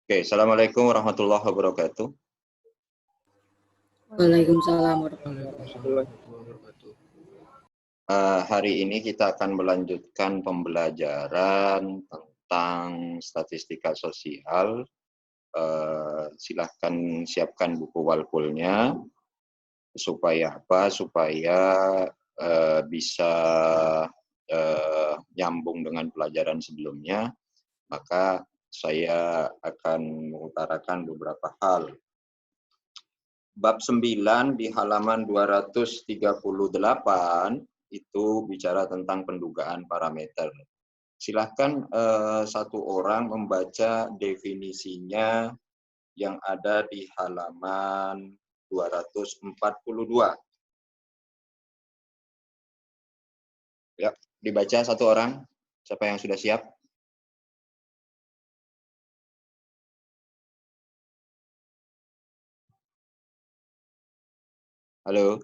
Oke, Assalamualaikum warahmatullahi wabarakatuh. Waalaikumsalam warahmatullahi wabarakatuh. Hari ini kita akan melanjutkan pembelajaran tentang statistika sosial. Silahkan siapkan buku walkulnya. Supaya apa? Supaya bisa nyambung dengan pelajaran sebelumnya. Maka saya akan mengutarakan beberapa hal. Bab 9 di halaman 238 itu bicara tentang pendugaan parameter. Silahkan satu orang membaca definisinya yang ada di halaman 242. Ya, dibaca satu orang. Siapa yang sudah siap? Halo?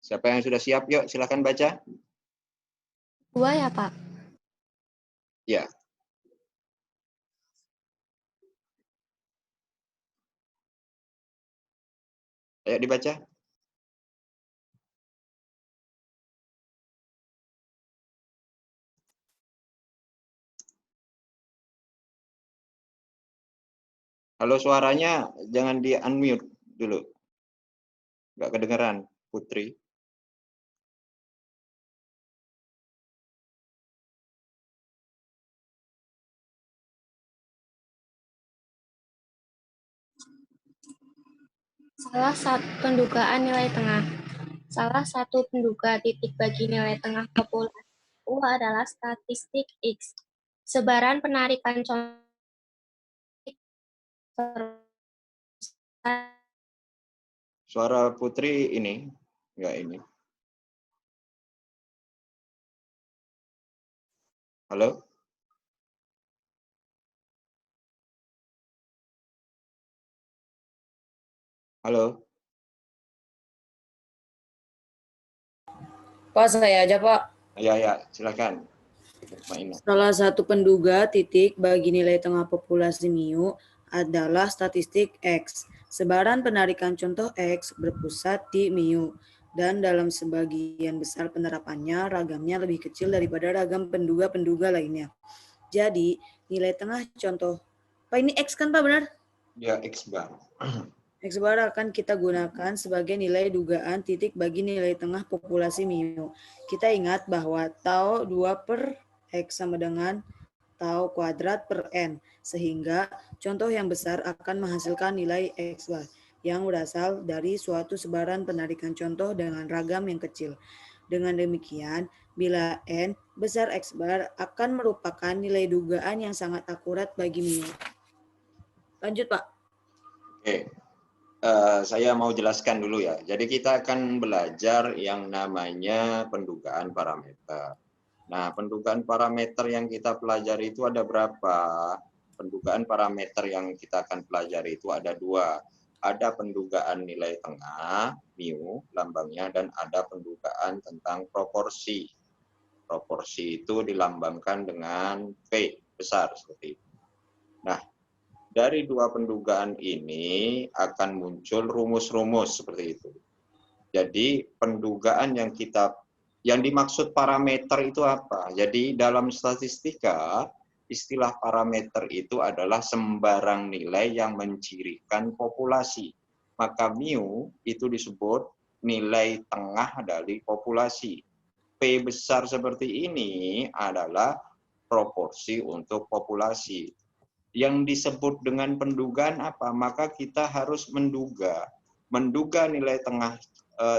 Siapa yang sudah siap? Yuk, silakan baca. 2 ya, Pak? Ya. Ayo dibaca. Halo, suaranya jangan di-unmute dulu. Nggak kedengeran, Putri. Salah satu pendugaan nilai tengah. Salah satu penduga titik bagi nilai tengah populasi U adalah statistik X. Sebaran penarikan contoh Suara Putri ini, enggak ini. Halo? Halo? Pak, saya aja, Pak. Ya, silakan. Salah satu penduga titik bagi nilai tengah populasi mu adalah statistik X. Sebaran penarikan contoh X berpusat di mu, dan dalam sebagian besar penerapannya, ragamnya lebih kecil daripada ragam penduga-penduga lainnya. Jadi, nilai tengah contoh, Pak ini X kan Pak, benar? Ya, X bar. X bar akan kita gunakan sebagai nilai dugaan titik bagi nilai tengah populasi mu. Kita ingat bahwa tau 2 per X sama dengan tau kuadrat per N, sehingga contoh yang besar akan menghasilkan nilai X bar yang berasal dari suatu sebaran penarikan contoh dengan ragam yang kecil. Dengan demikian, bila N besar X bar akan merupakan nilai dugaan yang sangat akurat bagi mu. Lanjut, Pak. Oke. Saya mau jelaskan dulu ya. Jadi kita akan belajar yang namanya pendugaan parameter. Nah, pendugaan parameter yang kita pelajari itu ada berapa? Pendugaan parameter yang kita akan pelajari itu ada 2. Ada pendugaan nilai tengah, mu, lambangnya, dan ada pendugaan tentang proporsi. Proporsi itu dilambangkan dengan P besar seperti itu. Nah, dari 2 pendugaan ini akan muncul rumus-rumus seperti itu. Jadi pendugaan yang dimaksud parameter itu apa? Jadi dalam statistika, istilah parameter itu adalah sembarang nilai yang mencirikan populasi. Maka mu itu disebut nilai tengah dari populasi. P besar seperti ini adalah proporsi untuk populasi. Yang disebut dengan pendugaan apa? Maka kita harus menduga nilai tengah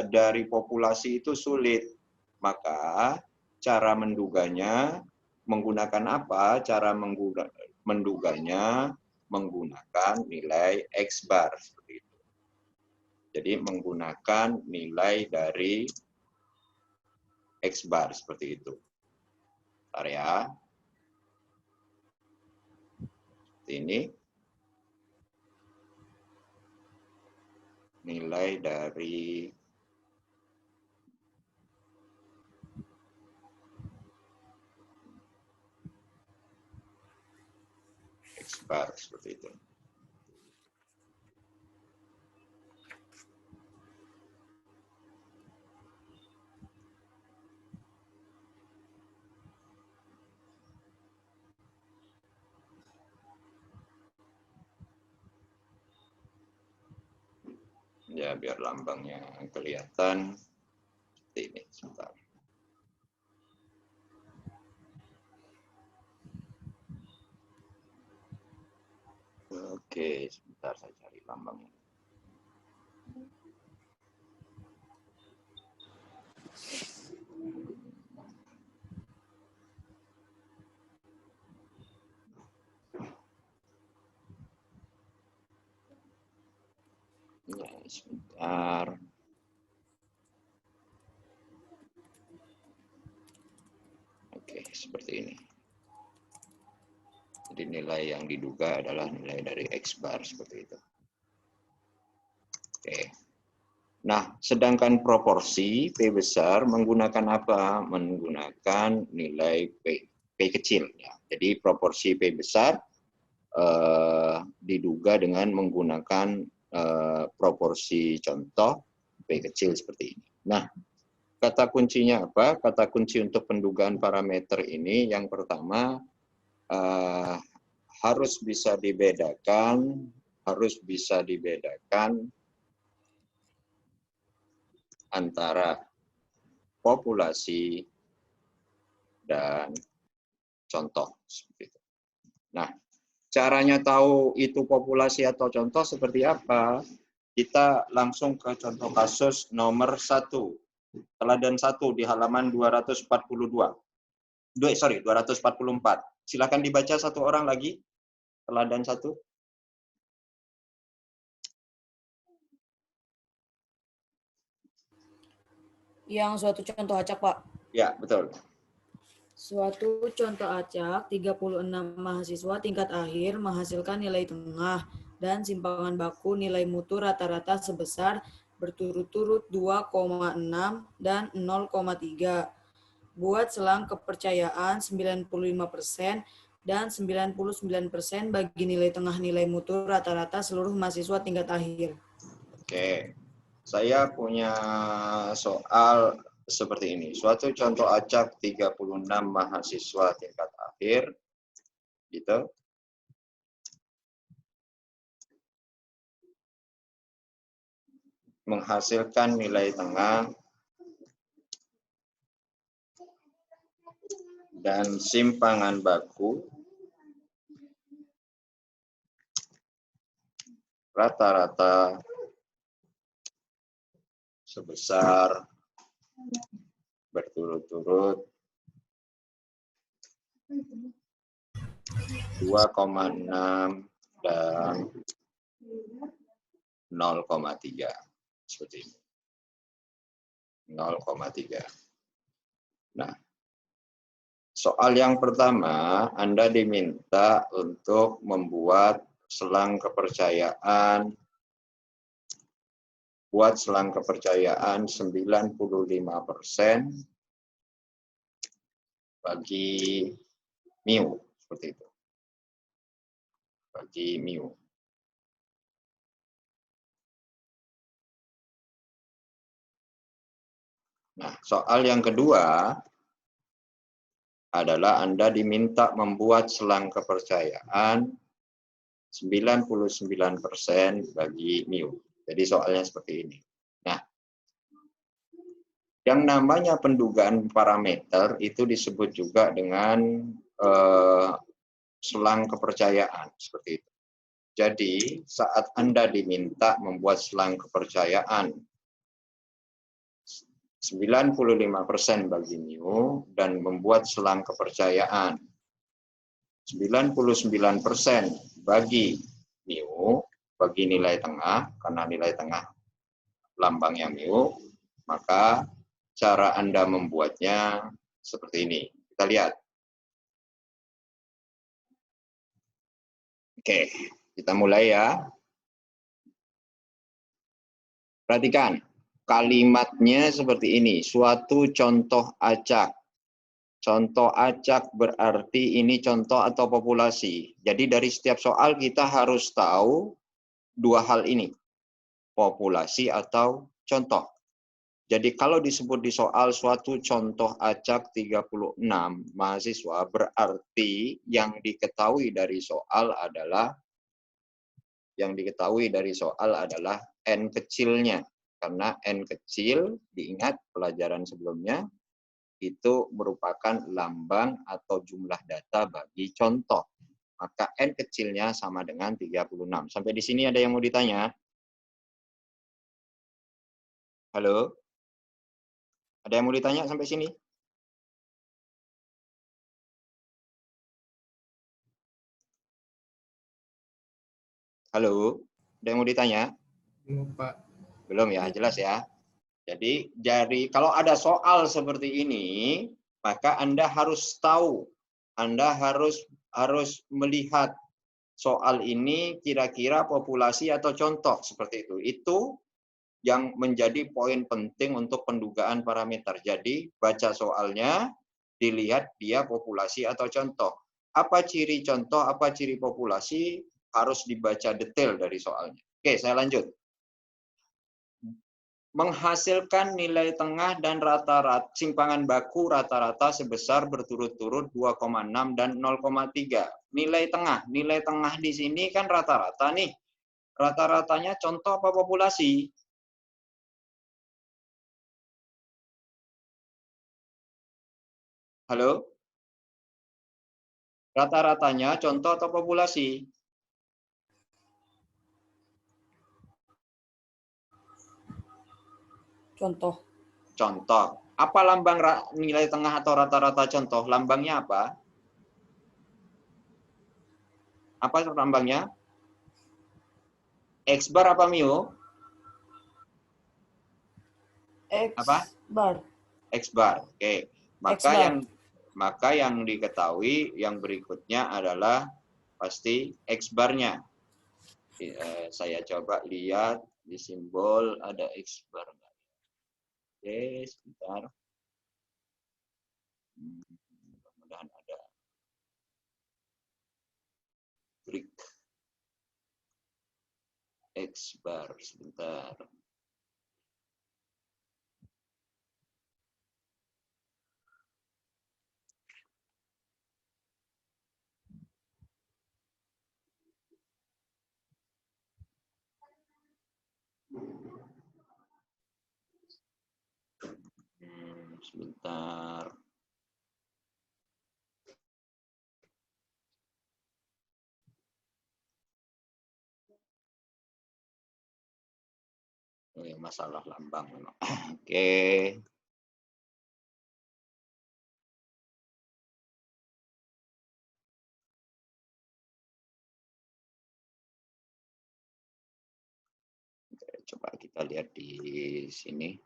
dari populasi itu sulit. Maka cara menduganya menggunakan apa? Cara menduganya menggunakan nilai X bar seperti itu. Jadi menggunakan nilai dari X bar seperti itu. Bentar ya. Ini nilai dari X-bar seperti itu. Ya, biar lambangnya kelihatan seperti ini. Sebentar. Oke, sebentar saya cari lambangnya. Ya, sebentar. Oke, seperti ini. Jadi nilai yang diduga adalah nilai dari X-bar seperti itu. Oke. Nah, sedangkan proporsi P besar menggunakan apa? Menggunakan nilai P kecil. Ya. Jadi proporsi P besar diduga dengan menggunakan proporsi contoh P kecil seperti ini. Nah, kata kuncinya apa? Kata kunci untuk pendugaan parameter ini yang pertama harus bisa dibedakan antara populasi dan contoh seperti itu. Nah, caranya tahu itu populasi atau contoh seperti apa? Kita langsung ke contoh kasus nomor 1. Teladan 1 di halaman 244. Silakan dibaca satu orang lagi. Teladan 1. Yang suatu contoh acak, Pak. Ya, betul. Suatu contoh acak, 36 mahasiswa tingkat akhir menghasilkan nilai tengah dan simpangan baku nilai mutu rata-rata sebesar berturut-turut 2,6 dan 0,3. Buat selang kepercayaan 95% dan 99% bagi nilai tengah nilai mutu rata-rata seluruh mahasiswa tingkat akhir. Oke. Saya punya soal seperti ini. Suatu contoh acak 36 mahasiswa tingkat akhir gitu. Menghasilkan nilai tengah dan simpangan baku rata-rata sebesar berturut-turut 2,6 dan 0,3 seperti ini. 0,3. Nah, soal yang pertama, Anda diminta untuk membuat selang kepercayaan 95% bagi mu, seperti itu. Bagi mu. Nah, soal yang kedua adalah Anda diminta membuat selang kepercayaan 99% bagi mu. Jadi soalnya seperti ini. Nah, yang namanya pendugaan parameter itu disebut juga dengan selang kepercayaan seperti itu. Jadi saat Anda diminta membuat selang kepercayaan 95% bagi mu dan membuat selang kepercayaan 99% bagi mu, bagi nilai tengah, karena nilai tengah lambangnya mu, maka cara Anda membuatnya seperti ini. Kita lihat. Oke, kita mulai ya. Perhatikan, kalimatnya seperti ini, suatu contoh acak. Contoh acak berarti ini contoh atau populasi. Jadi dari setiap soal kita harus tahu dua hal ini, populasi atau contoh. Jadi kalau disebut di soal suatu contoh acak 36 mahasiswa, berarti yang diketahui dari soal adalah N kecilnya. Karena N kecil, diingat pelajaran sebelumnya, itu merupakan lambang atau jumlah data bagi contoh. Maka N kecilnya sama dengan 36. Sampai di sini ada yang mau ditanya? Halo? Ada yang mau ditanya sampai sini? Halo? Ada yang mau ditanya? Belum, Pak. Belum ya, jelas ya. Jadi kalau ada soal seperti ini, maka Anda harus tahu, Anda harus melihat soal ini kira-kira populasi atau contoh seperti itu. Itu yang menjadi poin penting untuk pendugaan parameter. Jadi baca soalnya, dilihat dia populasi atau contoh. Apa ciri contoh, apa ciri populasi, harus dibaca detail dari soalnya. Oke, saya lanjut. Menghasilkan nilai tengah dan rata-rata simpangan baku rata-rata sebesar berturut-turut 2,6 dan 0,3. Nilai tengah di sini kan rata-rata nih. Rata-ratanya contoh apa populasi? Halo? Rata-ratanya contoh atau populasi? Contoh. Contoh. Apa lambang nilai tengah atau rata-rata contoh? Lambangnya apa? Apa lambangnya? X bar apa mu? X Apa? bar. X bar. Oke. Maka yang diketahui yang berikutnya adalah pasti X barnya. Saya coba lihat di simbol ada X bar. Oke, sebentar. Mudah-mudahan ada break X bar sebentar. Sebentar. Masalah lambang. Oke. Coba kita lihat di sini.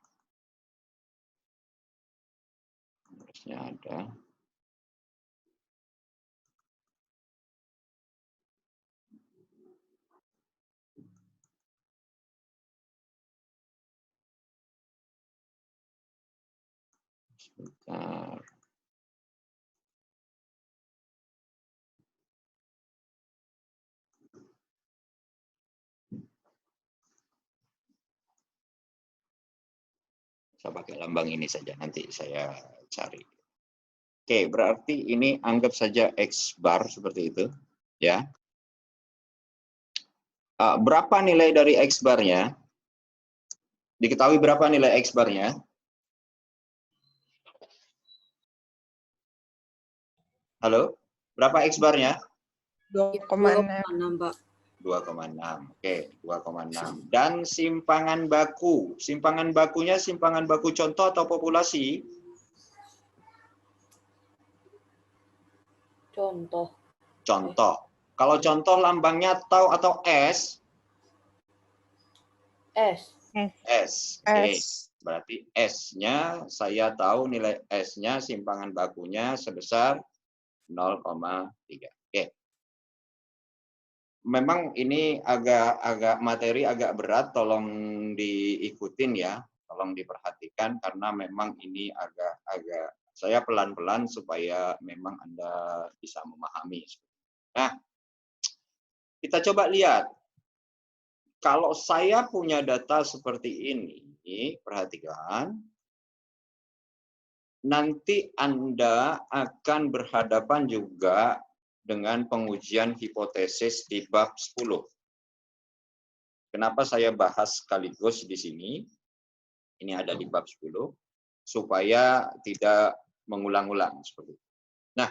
Harusnya ada. Sebentar. Saya pakai lambang ini saja, nanti saya cari. Oke, berarti ini anggap saja X bar seperti itu, ya. Berapa nilai dari X barnya? Diketahui berapa nilai X barnya? Halo? Berapa X barnya? 2,6, Pak. 2,6. Oke, 2,6. Dan simpangan baku. Simpangan bakunya simpangan baku contoh atau populasi? Contoh. Contoh. Kalau contoh lambangnya tau atau S? S. S. Oke. Berarti S-nya saya tahu nilai S-nya simpangan bakunya sebesar 0,3. Oke. Memang ini agak materi agak berat, tolong diikutin ya, tolong diperhatikan karena memang ini agak Saya pelan-pelan supaya memang Anda bisa memahami. Nah, kita coba lihat. Kalau saya punya data seperti ini, perhatikan, nanti Anda akan berhadapan juga dengan pengujian hipotesis di bab 10. Kenapa saya bahas sekaligus di sini? Ini ada di bab 10, supaya tidak mengulang-ulang seperti itu. Nah,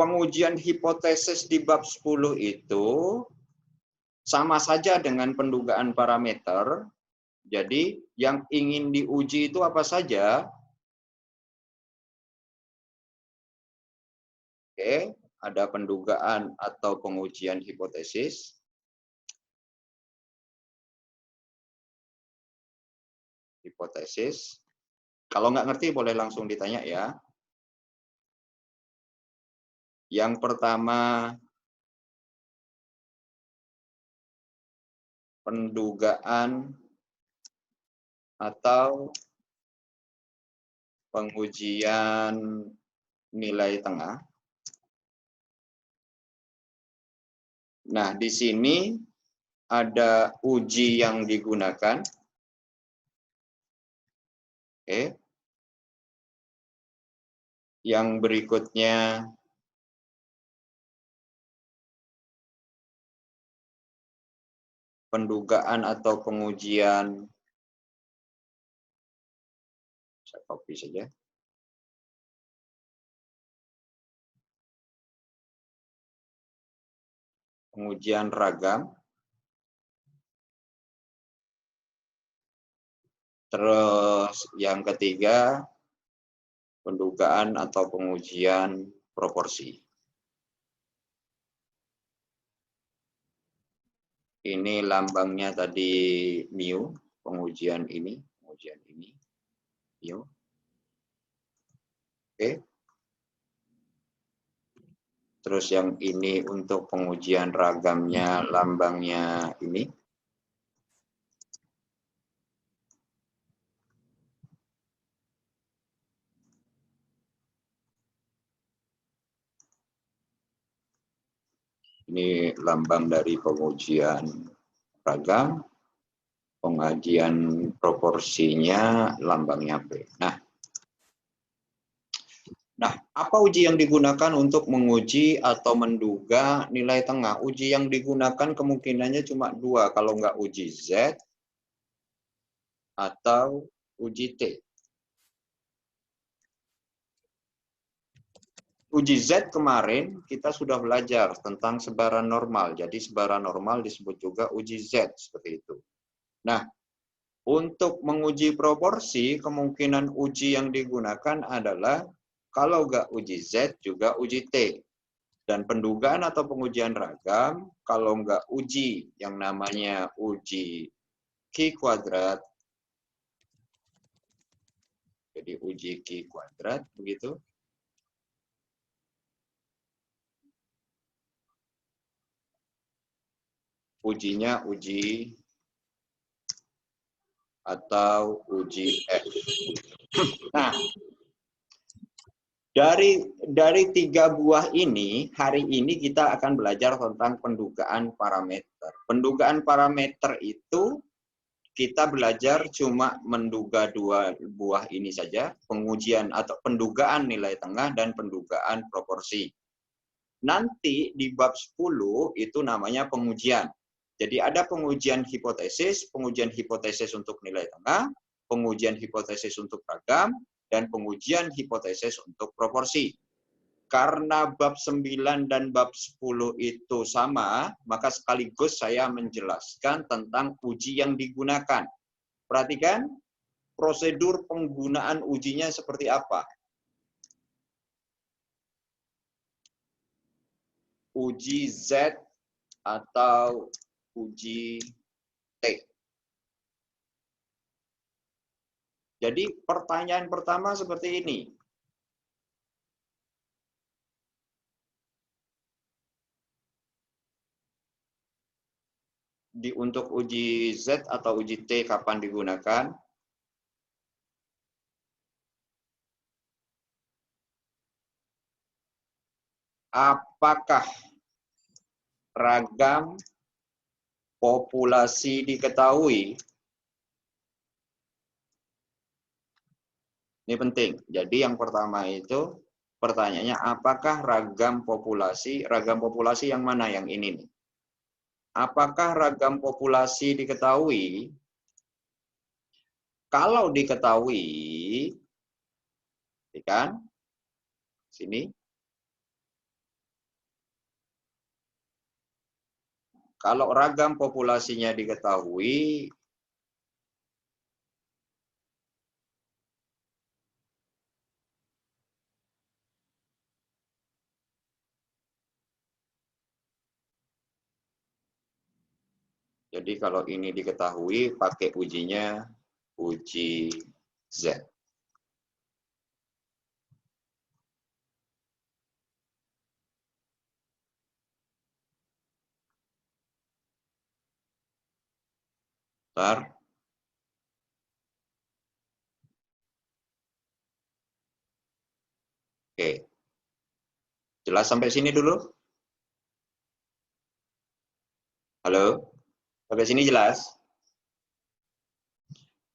pengujian hipotesis di bab 10 itu sama saja dengan pendugaan parameter. Jadi yang ingin diuji itu apa saja? Oke, ada pendugaan atau pengujian hipotesis. Hipotesis. Kalau nggak ngerti boleh langsung ditanya ya. Yang pertama, pendugaan atau pengujian nilai tengah. Nah, di sini ada uji yang digunakan. Oke. Yang berikutnya pendugaan atau pengujian, saya copy saja. Pengujian ragam. Terus yang ketiga, pendugaan atau pengujian proporsi. Ini lambangnya tadi mu, pengujian ini, mu. Oke. Terus yang ini untuk pengujian ragamnya, lambangnya ini. Ini lambang dari pengujian ragam, pengujian proporsinya lambangnya P. Nah, apa uji yang digunakan untuk menguji atau menduga nilai tengah? Uji yang digunakan kemungkinannya cuma dua, kalau nggak uji Z atau uji T. Uji Z kemarin kita sudah belajar tentang sebaran normal. Jadi sebaran normal disebut juga uji Z, seperti itu. Nah, untuk menguji proporsi, kemungkinan uji yang digunakan adalah kalau nggak uji Z juga uji T. Dan pendugaan atau pengujian ragam, kalau nggak uji yang namanya uji Q kuadrat, jadi uji Q kuadrat, begitu. Ujinya uji atau uji F. Nah, dari tiga buah ini, hari ini kita akan belajar tentang pendugaan parameter. Pendugaan parameter itu kita belajar cuma menduga dua buah ini saja, pengujian atau pendugaan nilai tengah dan pendugaan proporsi. Nanti di bab 10 itu namanya pengujian. Jadi ada pengujian hipotesis untuk nilai tengah, pengujian hipotesis untuk ragam, dan pengujian hipotesis untuk proporsi. Karena bab 9 dan bab 10 itu sama, maka sekaligus saya menjelaskan tentang uji yang digunakan. Perhatikan, prosedur penggunaan ujinya seperti apa. Uji Z atau uji T. Jadi pertanyaan pertama seperti ini. Untuk uji Z atau uji T kapan digunakan? apakah ragam populasi diketahui? Ini penting. Jadi yang pertama itu pertanyaannya, apakah ragam populasi yang mana? Yang ini nih. Apakah ragam populasi diketahui? Kalau diketahui, kan? Sini. Kalau ragam populasinya diketahui, jadi kalau ini diketahui, pakai ujinya uji Z. Bentar. Oke. Jelas sampai sini dulu? Halo? Sampai sini jelas?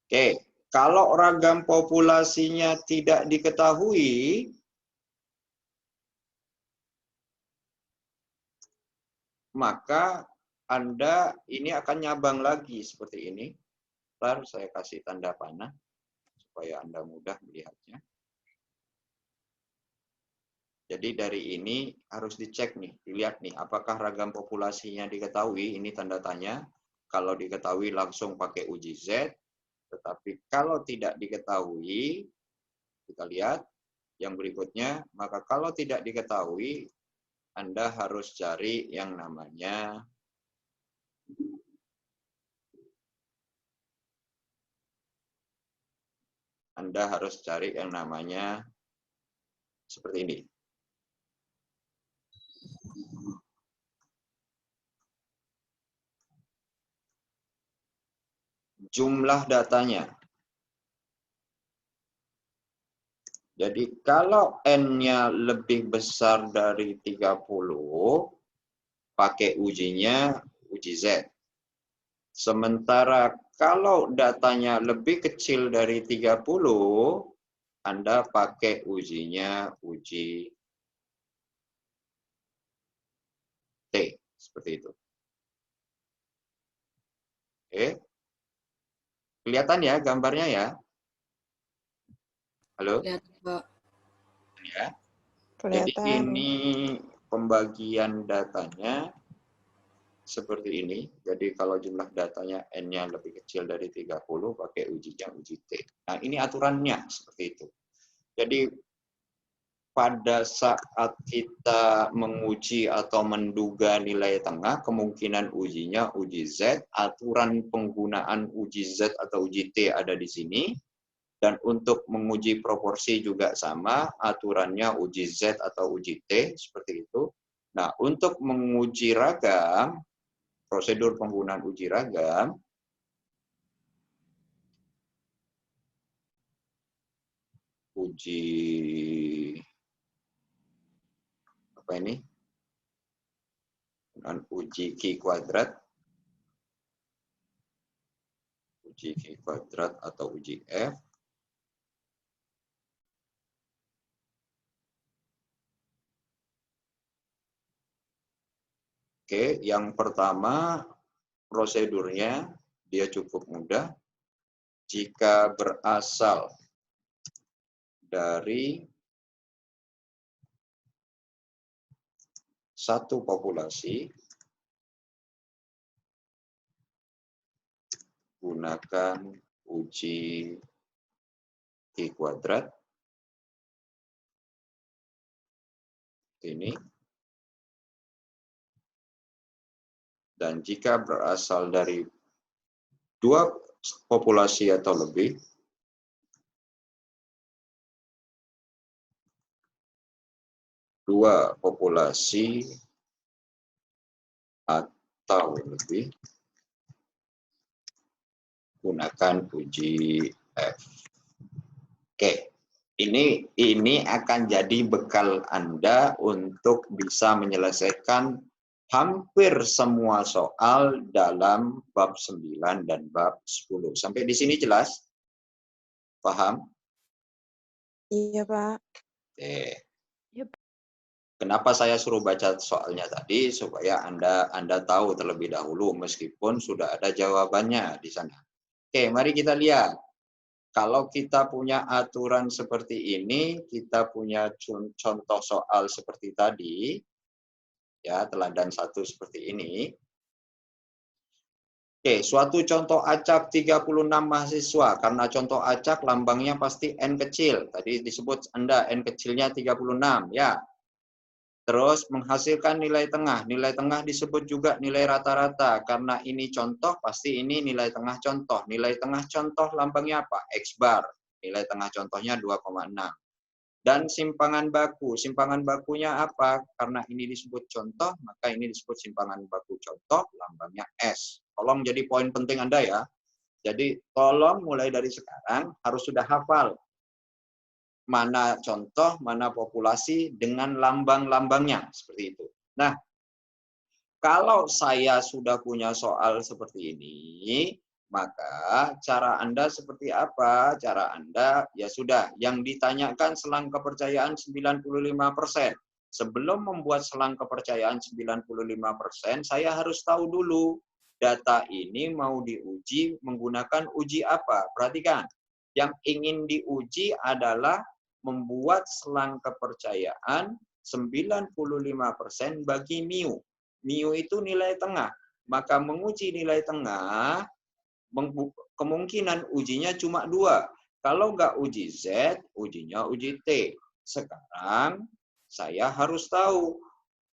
Oke. Kalau ragam populasinya tidak diketahui, maka Anda ini akan nyabang lagi seperti ini. Bentar, saya kasih tanda panah supaya Anda mudah melihatnya. Jadi dari ini harus dicek nih, dilihat nih, apakah ragam populasinya diketahui, ini tanda tanya. Kalau diketahui langsung pakai uji Z, tetapi kalau tidak diketahui, kita lihat yang berikutnya, maka kalau tidak diketahui, Anda harus cari yang namanya seperti ini. Jumlah datanya. Jadi kalau N-nya lebih besar dari 30, pakai ujinya uji Z. Sementara kalau datanya lebih kecil dari 30, Anda pakai ujinya uji T. Seperti itu. Oke. Kelihatan ya gambarnya ya? Halo? Lihat, Pak. Ya. Jadi Kelihatan. ini pembagian datanya seperti ini. Jadi kalau jumlah datanya N-nya lebih kecil dari 30, pakai ujinya uji T. Nah, ini aturannya seperti itu. Jadi pada saat kita menguji atau menduga nilai tengah, kemungkinan ujinya uji Z, aturan penggunaan uji Z atau uji T ada di sini. Dan untuk menguji proporsi juga sama, aturannya uji Z atau uji T, seperti itu. Nah, untuk menguji ragam, prosedur penggunaan uji ragam, uji apa ini? Dan uji Q kuadrat, uji Q kuadrat atau uji F. Oke, yang pertama prosedurnya dia cukup mudah. Jika berasal dari satu populasi, gunakan uji Q kuadrat. Ini. Dan jika berasal dari dua populasi atau lebih, dua populasi atau lebih, gunakan uji F. Oke, Ini akan jadi bekal Anda untuk bisa menyelesaikan hampir semua soal dalam bab 9 dan bab 10. Sampai di sini jelas? Paham? Iya, Pak. Oke. Yep. Kenapa saya suruh baca soalnya tadi? Supaya Anda tahu terlebih dahulu meskipun sudah ada jawabannya di sana. Oke, mari kita lihat. Kalau kita punya aturan seperti ini, kita punya contoh soal seperti tadi, ya teladan 1 seperti ini. Oke, suatu contoh acak 36 mahasiswa. Karena contoh acak lambangnya pasti N kecil. Tadi disebut Anda N kecilnya 36, ya. Terus menghasilkan nilai tengah. Nilai tengah disebut juga nilai rata-rata. Karena ini contoh, pasti ini nilai tengah contoh. Nilai tengah contoh lambangnya apa? X bar. Nilai tengah contohnya 2,6. Dan simpangan baku. Simpangan bakunya apa? Karena ini disebut contoh, maka ini disebut simpangan baku contoh, lambangnya S. Tolong jadi poin penting Anda ya. Jadi tolong mulai dari sekarang harus sudah hafal mana contoh, mana populasi dengan lambang-lambangnya, seperti itu. Nah, kalau saya sudah punya soal seperti ini, maka cara Anda seperti apa? Cara Anda, ya sudah, yang ditanyakan selang kepercayaan 95%. Sebelum membuat selang kepercayaan 95%, saya harus tahu dulu, data ini mau diuji menggunakan uji apa? Perhatikan, yang ingin diuji adalah membuat selang kepercayaan 95% bagi mu. Mu itu nilai tengah. Maka menguji nilai tengah, kemungkinan ujinya cuma 2. Kalau nggak uji Z, ujinya uji T. Sekarang saya harus tahu,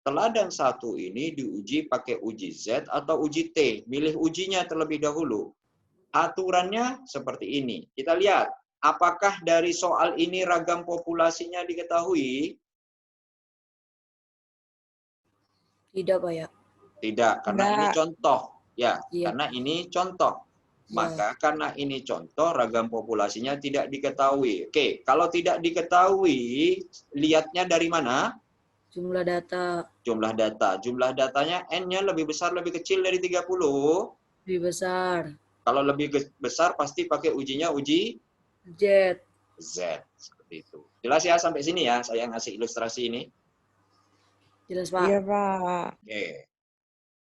teladan 1 ini diuji pakai uji Z atau uji T. Milih ujinya terlebih dahulu. Aturannya seperti ini. Kita lihat, apakah dari soal ini ragam populasinya diketahui? Tidak, Pak ya. Tidak, karena ini contoh. Ya, Iya. karena ini contoh. Ya. Maka karena ini contoh, ragam populasinya tidak diketahui. Oke, kalau tidak diketahui, lihatnya dari mana? Jumlah data Jumlah data. Jumlah datanya N-nya lebih besar, lebih kecil dari 30? lebih besar. Kalau lebih besar, pasti pakai ujinya uji Z. Z. Seperti itu. Jelas ya sampai sini ya, saya ngasih ilustrasi ini. Jelas, Pak? Iya, Pak. Oke.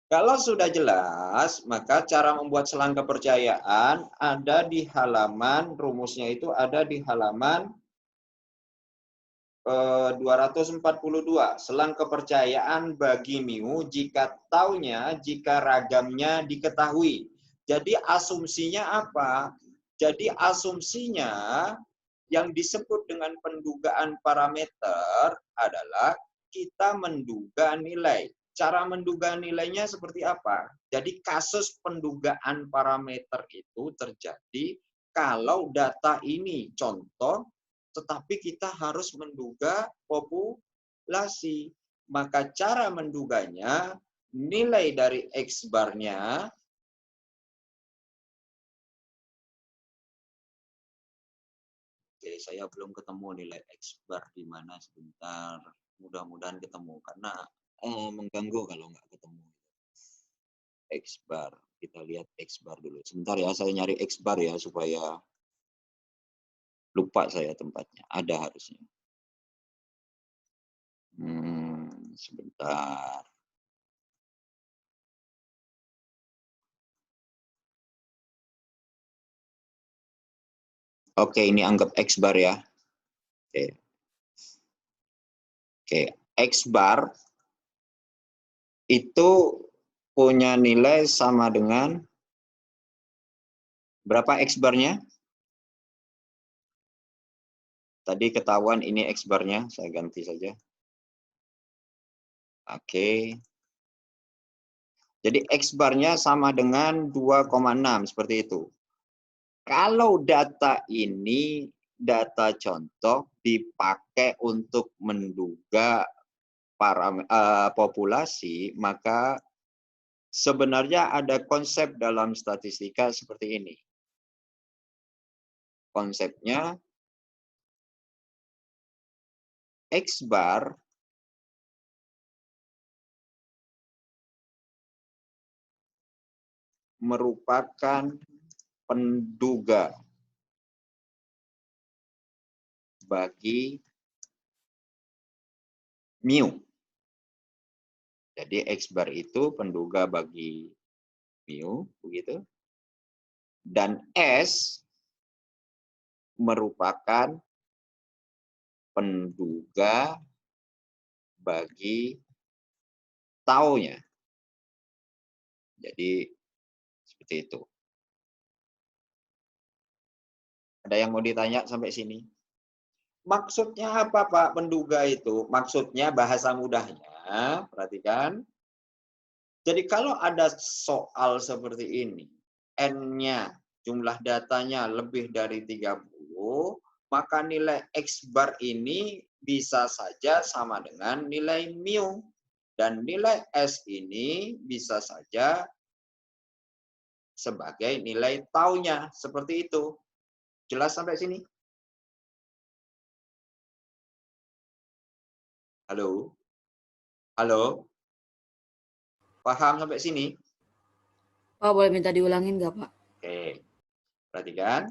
Kalau sudah jelas, maka cara membuat selang kepercayaan ada di halaman, rumusnya itu ada di halaman 242. Selang kepercayaan bagi mu jika taunya, jika ragamnya diketahui. Jadi asumsinya apa? Jadi asumsinya yang disebut dengan pendugaan parameter adalah kita menduga nilai. Cara menduga nilainya seperti apa? Jadi kasus pendugaan parameter itu terjadi kalau data ini contoh, tetapi kita harus menduga populasi. Maka cara menduganya, nilai dari X bar-nya, oke, saya belum ketemu nilai X bar di mana, sebentar. Mudah-mudahan ketemu, karena mengganggu kalau nggak ketemu. X bar, kita lihat X bar dulu. Sebentar ya, saya nyari X bar ya, supaya lupa saya tempatnya. Ada harusnya. Sebentar. Oke, ini anggap X bar ya. Oke. Oke, X bar itu punya nilai sama dengan berapa X barnya? Tadi ketahuan ini X barnya, saya ganti saja. Oke. Jadi X barnya sama dengan 2,6, seperti itu. Kalau data ini, data contoh dipakai untuk menduga populasi, maka sebenarnya ada konsep dalam statistika seperti ini. Konsepnya X bar merupakan penduga bagi mu. Jadi X bar itu penduga bagi mu, begitu. Dan S merupakan penduga bagi taunya. Jadi seperti itu. Ada yang mau ditanya sampai sini? Maksudnya apa, Pak, penduga itu? Maksudnya bahasa mudahnya, perhatikan. Jadi kalau ada soal seperti ini, N-nya, jumlah datanya lebih dari 30, maka nilai X bar ini bisa saja sama dengan nilai mu. Dan nilai S ini bisa saja sebagai nilai taunya. Seperti itu. Jelas sampai sini? Halo? Halo? Paham sampai sini? Pak, boleh minta diulangin nggak, Pak? Oke. Perhatikan.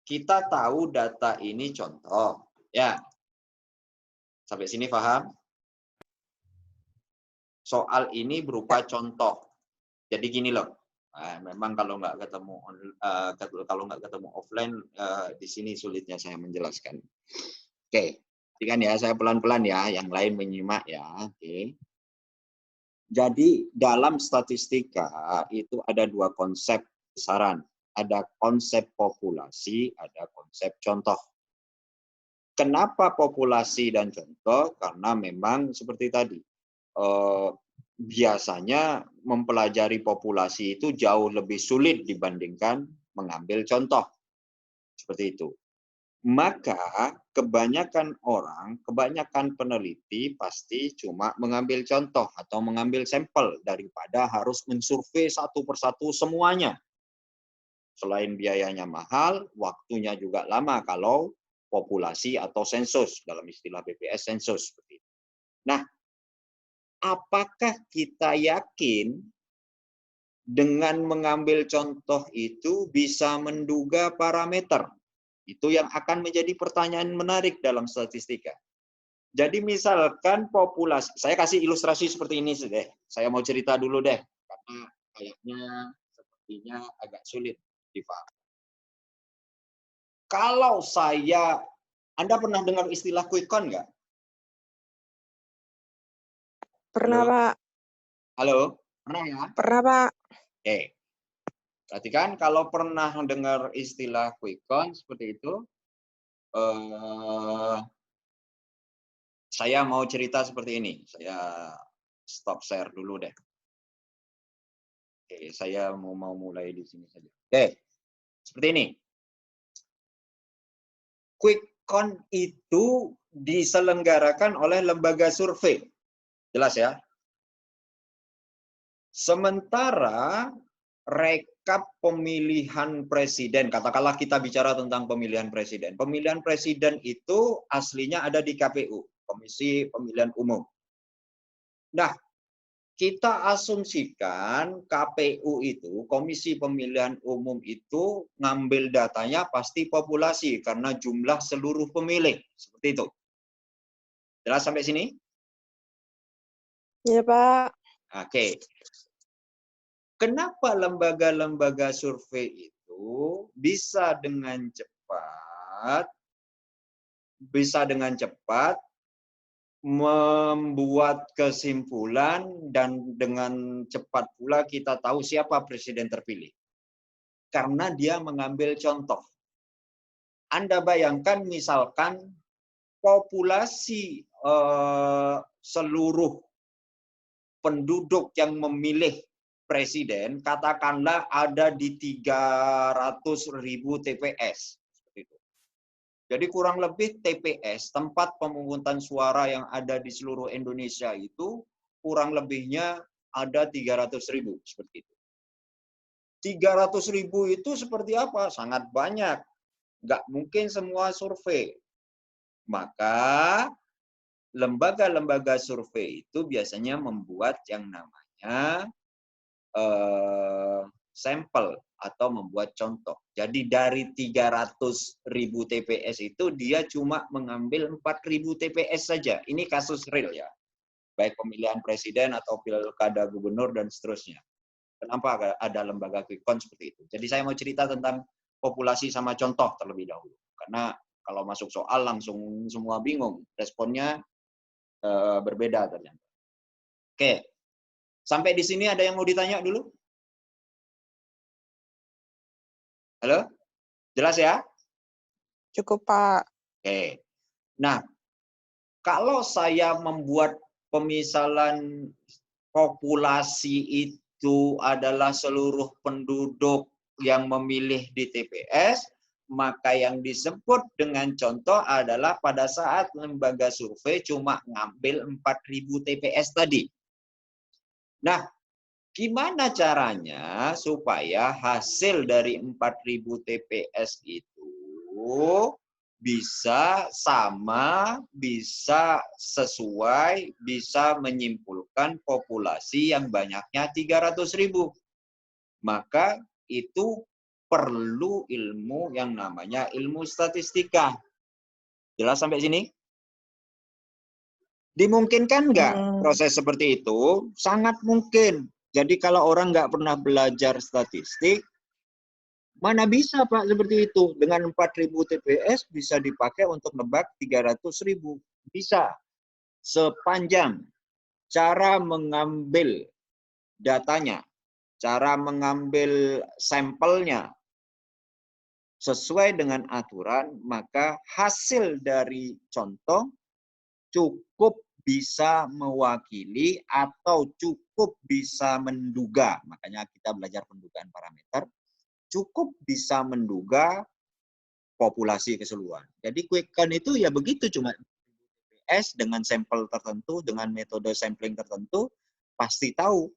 Kita tahu data ini contoh. Ya. Sampai sini paham? Soal ini berupa contoh. Jadi gini loh. Memang kalau nggak ketemu offline, di sini sulitnya saya menjelaskan. Oke. Perhatikan ya, saya pelan-pelan ya. Yang lain menyimak ya. Oke. Jadi dalam statistika itu ada dua konsep besaran. Ada konsep populasi, ada konsep contoh. Kenapa populasi dan contoh? Karena memang seperti tadi, biasanya mempelajari populasi itu jauh lebih sulit dibandingkan mengambil contoh. Seperti itu. Maka kebanyakan orang, kebanyakan peneliti pasti cuma mengambil contoh atau mengambil sampel daripada harus mensurvei satu persatu semuanya. Selain biayanya mahal, waktunya juga lama kalau populasi atau sensus, dalam istilah BPS sensus. Seperti itu. Nah, apakah kita yakin dengan mengambil contoh itu bisa menduga parameter? Itu yang akan menjadi pertanyaan menarik dalam statistika. Jadi misalkan populasi, saya kasih ilustrasi seperti ini deh. Saya mau cerita dulu deh, karena kayaknya sepertinya agak sulit dipahami. Kalau Anda pernah dengar istilah quick count nggak? Pernah, Halo? Pak. Halo? Pernah ya? Pernah, Pak. Oke. Perhatikan, kalau pernah dengar istilah quick count seperti itu, saya mau cerita seperti ini. Saya stop share dulu deh. Oke, saya mau mulai di sini saja. Oke, seperti ini. Quick count itu diselenggarakan oleh lembaga survei. Jelas ya? Sementara rekap pemilihan presiden, katakanlah kita bicara tentang pemilihan presiden. Pemilihan presiden itu aslinya ada di KPU, Komisi Pemilihan Umum. Nah, kita asumsikan KPU itu, Komisi Pemilihan Umum itu ngambil datanya pasti populasi karena jumlah seluruh pemilih. Seperti itu. Jelas sampai sini? Iya, Pak. Oke. Kenapa lembaga-lembaga survei itu bisa dengan cepat membuat kesimpulan dan dengan cepat pula kita tahu siapa presiden terpilih. Karena dia mengambil contoh. Anda bayangkan misalkan populasi seluruh penduduk yang memilih presiden, katakanlah ada di 300.000 TPS. Jadi kurang lebih TPS, tempat pemungutan suara yang ada di seluruh Indonesia itu kurang lebihnya ada 300.000 seperti itu. 300.000 itu seperti apa? Sangat banyak. Nggak mungkin semua survei. Maka lembaga-lembaga survei itu biasanya membuat yang namanya sampel atau membuat contoh. Jadi dari 300.000 TPS itu dia cuma mengambil 4.000 TPS saja. Ini kasus real ya. Baik pemilihan presiden atau pilkada gubernur dan seterusnya. Kenapa ada lembaga quick count seperti itu? Jadi saya mau cerita tentang populasi sama contoh terlebih dahulu. Karena kalau masuk soal langsung semua bingung. Responnya berbeda ternyata. Oke. Sampai di sini ada yang mau ditanya dulu? Halo? Jelas ya? Cukup, Pak. Oke. Nah, kalau saya membuat pemisalan populasi itu adalah seluruh penduduk yang memilih di TPS, maka yang disebut dengan contoh adalah pada saat lembaga survei cuma ngambil 4.000 TPS tadi. Nah, gimana caranya supaya hasil dari 4.000 TPS itu bisa sama, bisa sesuai, bisa menyimpulkan populasi yang banyaknya 300.000. Maka itu perlu ilmu yang namanya ilmu statistika. Jelas sampai sini? Dimungkinkan nggak proses seperti itu? Sangat mungkin. Jadi kalau orang nggak pernah belajar statistik, mana bisa Pak seperti itu? Dengan 4.000 TPS bisa dipakai untuk nebak 300.000. Bisa. Sepanjang cara mengambil datanya, cara mengambil sampelnya sesuai dengan aturan, maka hasil dari contoh cukup bisa mewakili atau cukup bisa menduga. Makanya kita belajar pendugaan parameter. Cukup bisa menduga populasi keseluruhan. Jadi quick count itu ya begitu, cuma TPS dengan sampel tertentu, dengan metode sampling tertentu, pasti tahu.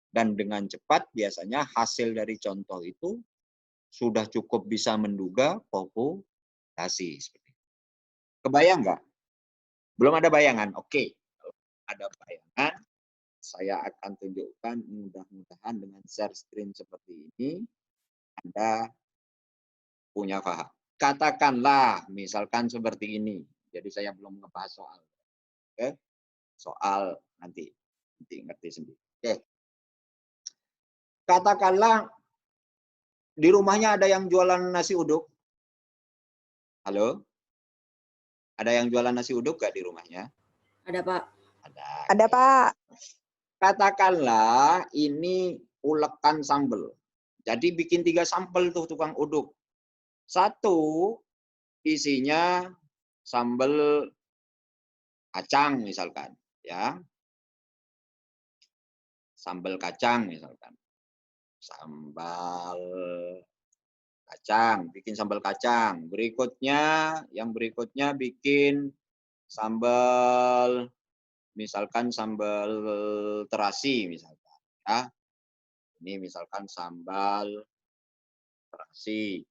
Dan dengan cepat biasanya hasil dari contoh itu sudah cukup bisa menduga populasi. Kebayang nggak? Belum ada bayangan? Oke. Kalau ada bayangan, saya akan tunjukkan mudah-mudahan dengan share screen seperti ini, Anda punya paham. Katakanlah, misalkan seperti ini. Jadi saya belum ngebahas soal. Oke? Soal nanti ngerti sendiri. Oke. Katakanlah di rumahnya ada yang jualan nasi uduk. Halo? Ada yang jualan nasi uduk nggak di rumahnya? Ada, Pak. Ada. Ada, Pak. Katakanlah ini ulekan sambal. Jadi bikin 3 sampel tuh tukang uduk. 1 isinya sambal kacang misalkan, ya. Sambal kacang misalkan. Sambal kacang, bikin sambal kacang. Yang berikutnya bikin sambal misalkan sambal terasi misalkan, ya. Ini misalkan sambal terasi.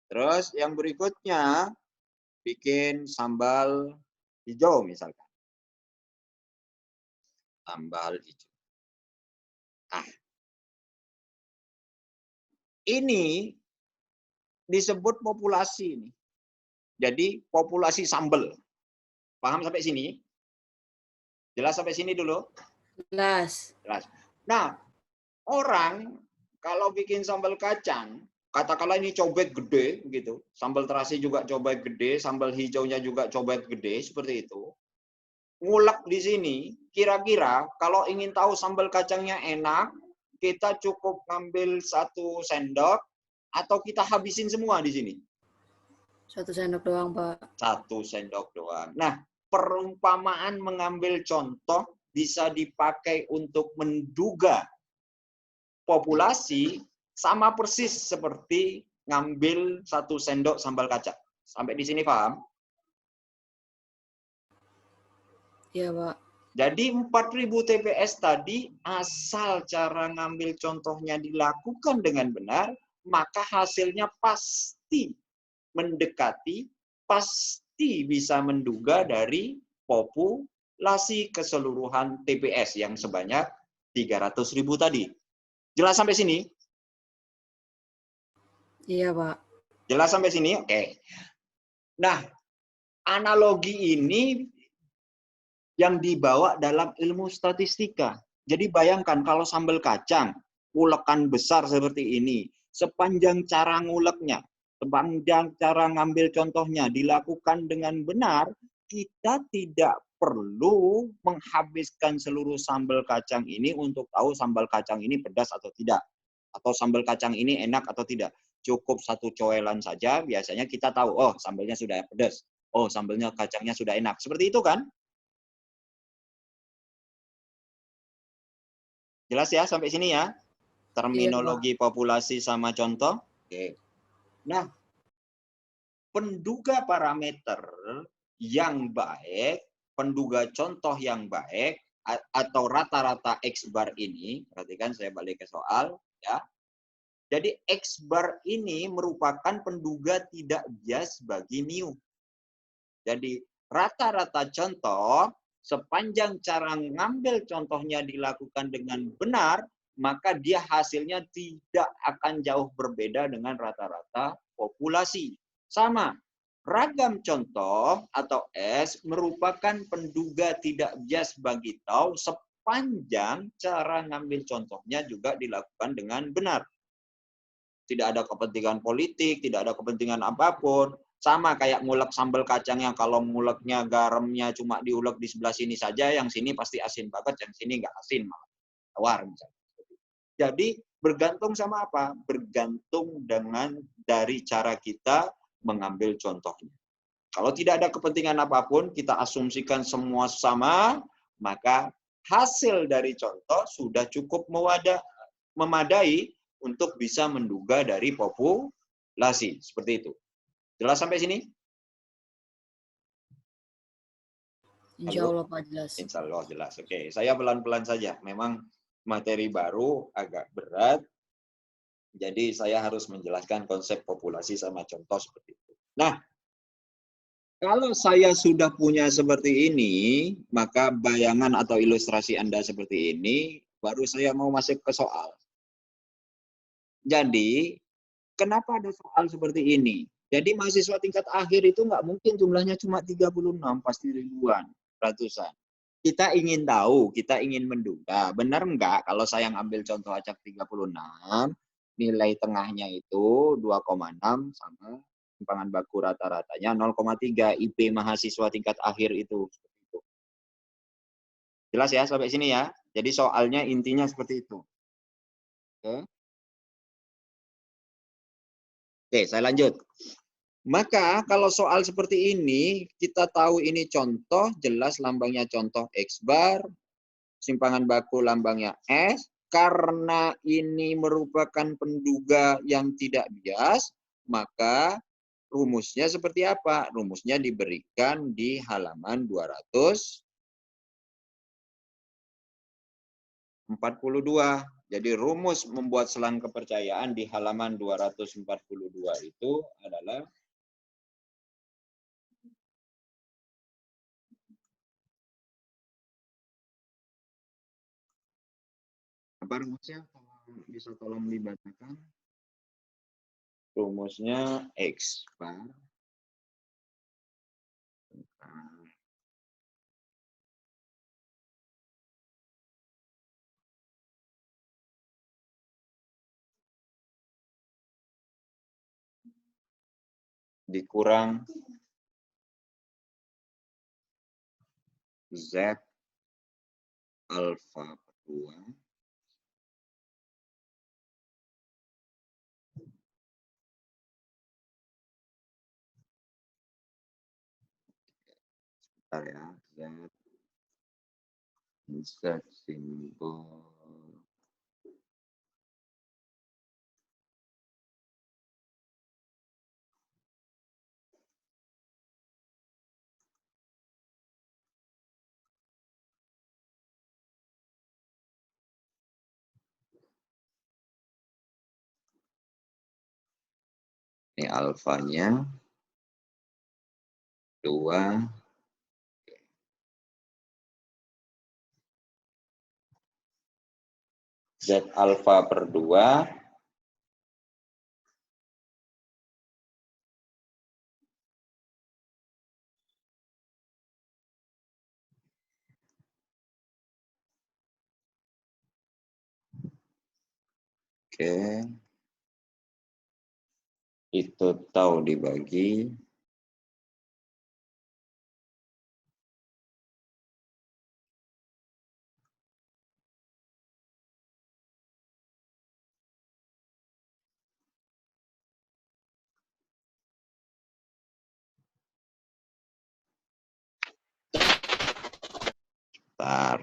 Terus yang berikutnya bikin sambal hijau misalkan. Sambal hijau. Nah, ini disebut populasi ini. Jadi populasi sambal. Paham sampai sini? Jelas sampai sini dulu? Jelas. Jelas. Nah, orang kalau bikin sambal kacang, katakanlah ini cobek gede gitu, sambal terasi juga cobek gede, sambal hijaunya juga cobek gede seperti itu. Ngulek di sini, kira-kira kalau ingin tahu sambal kacangnya enak, kita cukup ngambil 1 sendok atau kita habisin semua di sini? 1 sendok doang, Pak. 1 sendok doang. Nah, perumpamaan mengambil contoh bisa dipakai untuk menduga populasi sama persis seperti ngambil 1 sendok sambal kacang. Sampai di sini paham? Iya, Pak. Jadi 4.000 TPS tadi asal cara ngambil contohnya dilakukan dengan benar, maka hasilnya pasti mendekati, pasti bisa menduga dari populasi keseluruhan TPS yang sebanyak 300.000 tadi. Jelas sampai sini? Iya, Pak. Jelas sampai sini? Oke. Nah, analogi ini yang dibawa dalam ilmu statistika. Jadi bayangkan kalau sambal kacang, ulekan besar seperti ini, sepanjang cara nguleknya, sepanjang cara ngambil contohnya dilakukan dengan benar, kita tidak perlu menghabiskan seluruh sambal kacang ini untuk tahu sambal kacang ini pedas atau tidak. Atau sambal kacang ini enak atau tidak. Cukup satu coelan saja, biasanya kita tahu, oh sambalnya sudah pedas, oh sambalnya kacangnya sudah enak. Seperti itu kan? Jelas ya sampai sini ya? Terminologi populasi sama contoh. Oke. Nah, penduga parameter yang baik, penduga contoh yang baik, atau rata-rata X bar ini, perhatikan saya balik ke soal, ya. Jadi X bar ini merupakan penduga tidak bias bagi mu. Jadi rata-rata contoh, sepanjang cara ngambil contohnya dilakukan dengan benar, maka dia hasilnya tidak akan jauh berbeda dengan rata-rata populasi. Sama, ragam contoh atau S merupakan penduga tidak bias bagi tau sepanjang cara ngambil contohnya juga dilakukan dengan benar. Tidak ada kepentingan politik, tidak ada kepentingan apapun. Sama kayak ngulek sambal kacang yang kalau nguleknya garamnya cuma diulek di sebelah sini saja, yang sini pasti asin banget, yang sini nggak asin malah tawar misalnya. Jadi bergantung sama apa? Bergantung dengan dari cara kita mengambil contohnya. Kalau tidak ada kepentingan apapun, kita asumsikan semua sama, maka hasil dari contoh sudah cukup memadai untuk bisa menduga dari populasi. Seperti itu. Jelas sampai sini? Insya Allah, Pak, jelas. Insya Allah jelas. Oke, saya pelan-pelan saja. Memang materi baru agak berat, jadi saya harus menjelaskan konsep populasi sama contoh seperti itu. Nah, kalau saya sudah punya seperti ini, maka bayangan atau ilustrasi Anda seperti ini, baru saya mau masuk ke soal. Jadi, kenapa ada soal seperti ini? Jadi mahasiswa tingkat akhir itu nggak mungkin jumlahnya cuma 36, pasti ribuan, ratusan. Kita ingin tahu, kita ingin menduga, benar nggak kalau saya ngambil contoh acak 36, nilai tengahnya itu 2,6 sama timpangan baku rata-ratanya 0,3, IP mahasiswa tingkat akhir itu. Jelas ya sampai sini ya? Jadi soalnya intinya seperti itu. Oke. Oke, saya lanjut. Maka kalau soal seperti ini, kita tahu ini contoh, jelas lambangnya contoh X bar, simpangan baku lambangnya S, karena ini merupakan penduga yang tidak bias, maka rumusnya seperti apa? Rumusnya diberikan di halaman 242. Jadi rumus membuat selang kepercayaan di halaman 242 itu adalah apa rumusnya? Bisa tolong dibacakan? Rumusnya X bar dikurang Z alfa per 2 bentar ya, Z simbol ini alfanya 2 Z alfa per 2 oke, itu tau dibagi bentar.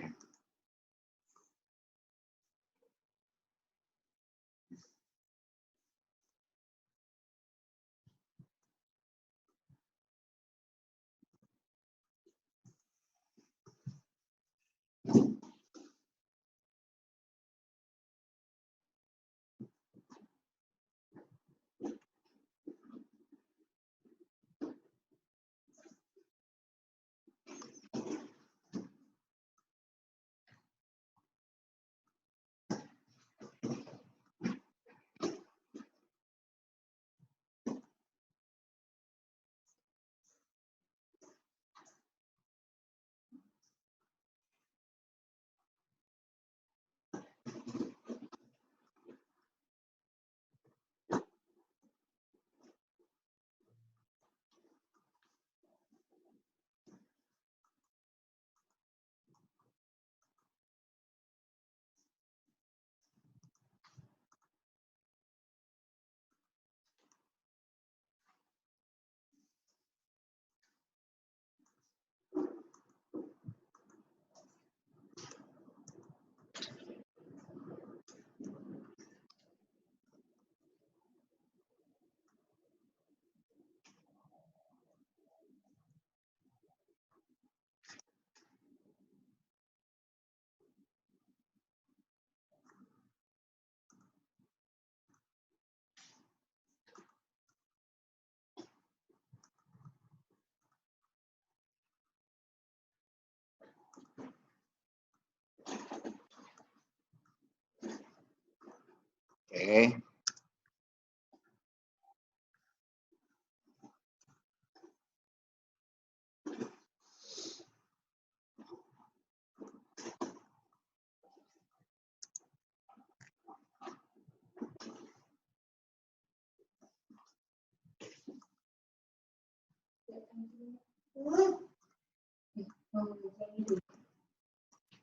Oke.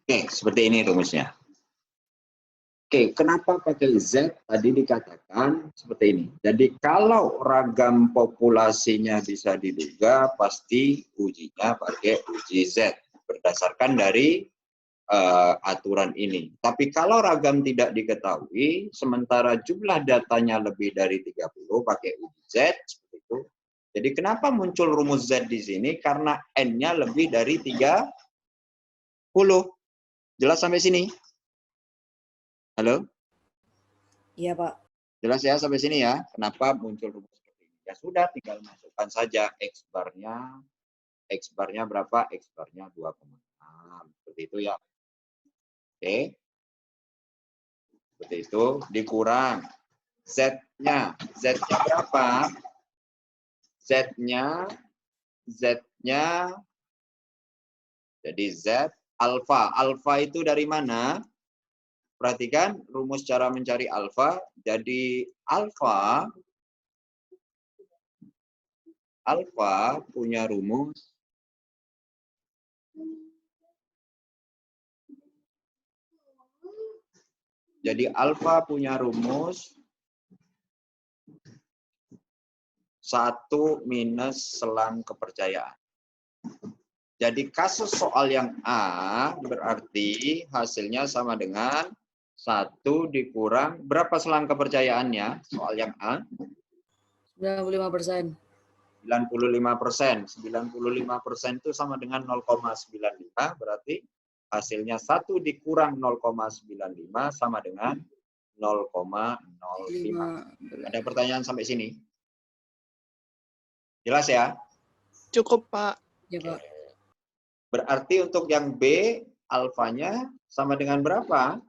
Oke, seperti ini rumusnya. Oke, kenapa pakai Z? Tadi dikatakan seperti ini. Jadi kalau ragam populasinya bisa diduga, pasti ujinya pakai uji Z. Berdasarkan dari aturan ini. Tapi kalau ragam tidak diketahui, sementara jumlah datanya lebih dari 30, pakai uji Z, seperti itu. Jadi kenapa muncul rumus Z di sini? Karena N-nya lebih dari 30. Jelas sampai sini? Halo? Iya, Pak. Jelas ya sampai sini ya? Kenapa muncul rumus seperti ini? Ya sudah, tinggal masukkan saja X barnya. X barnya berapa? X barnya 2,6. Seperti itu ya. Oke. Seperti itu. Dikurang. Z-nya. Z-nya berapa? Z-nya. Z-nya. Jadi Z alfa. Alfa itu dari mana? Perhatikan rumus cara mencari alfa. Jadi alfa punya rumus satu minus selang kepercayaan. Jadi kasus soal yang A berarti hasilnya sama dengan 1 dikurang berapa selang kepercayaannya? Soal yang A 95%. 95%. 95% itu sama dengan 0,95, berarti hasilnya 1 dikurang 0,95 sama dengan 0,05. Ada pertanyaan sampai sini? Jelas ya? Cukup, Pak. Ya, Pak. Berarti untuk yang B, alfanya sama dengan berapa?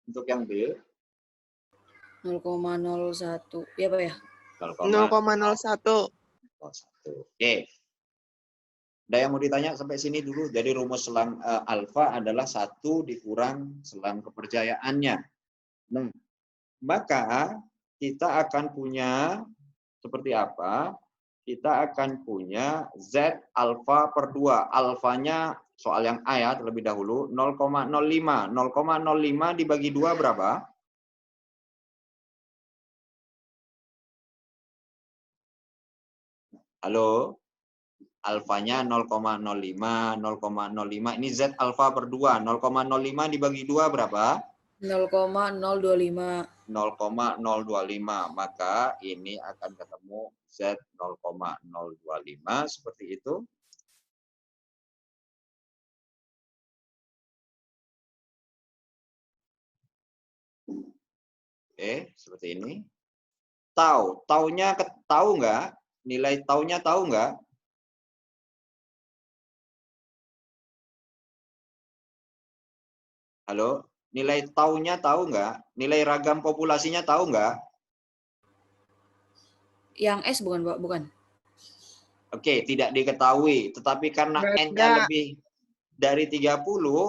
Untuk yang B? 0,01. Ya, Pak ya? 0,01. Oke. Ada yang mau ditanya sampai sini dulu? Jadi rumus selang alfa adalah 1 dikurang selang kepercayaannya. Nah, maka kita akan punya seperti apa? Kita akan punya Z alfa per 2. Alfanya soal yang A ya terlebih dahulu 0,05. 0,05 dibagi 2 berapa? Halo? Alfanya 0,05, 0,05. Ini Z alfa per 2. 0,05 dibagi 2 berapa? 0,025. 0,025. Maka ini akan ketemu Z 0,025 seperti itu. Oke, seperti ini. Taunya tahu nggak? Nilai taunya tahu nggak? Halo, nilai taunya tahu nggak? Nilai ragam populasinya tahu nggak? Yang S bukan, Pak? Bukan. Oke, tidak diketahui. Tetapi karena N-nya lebih dari 30,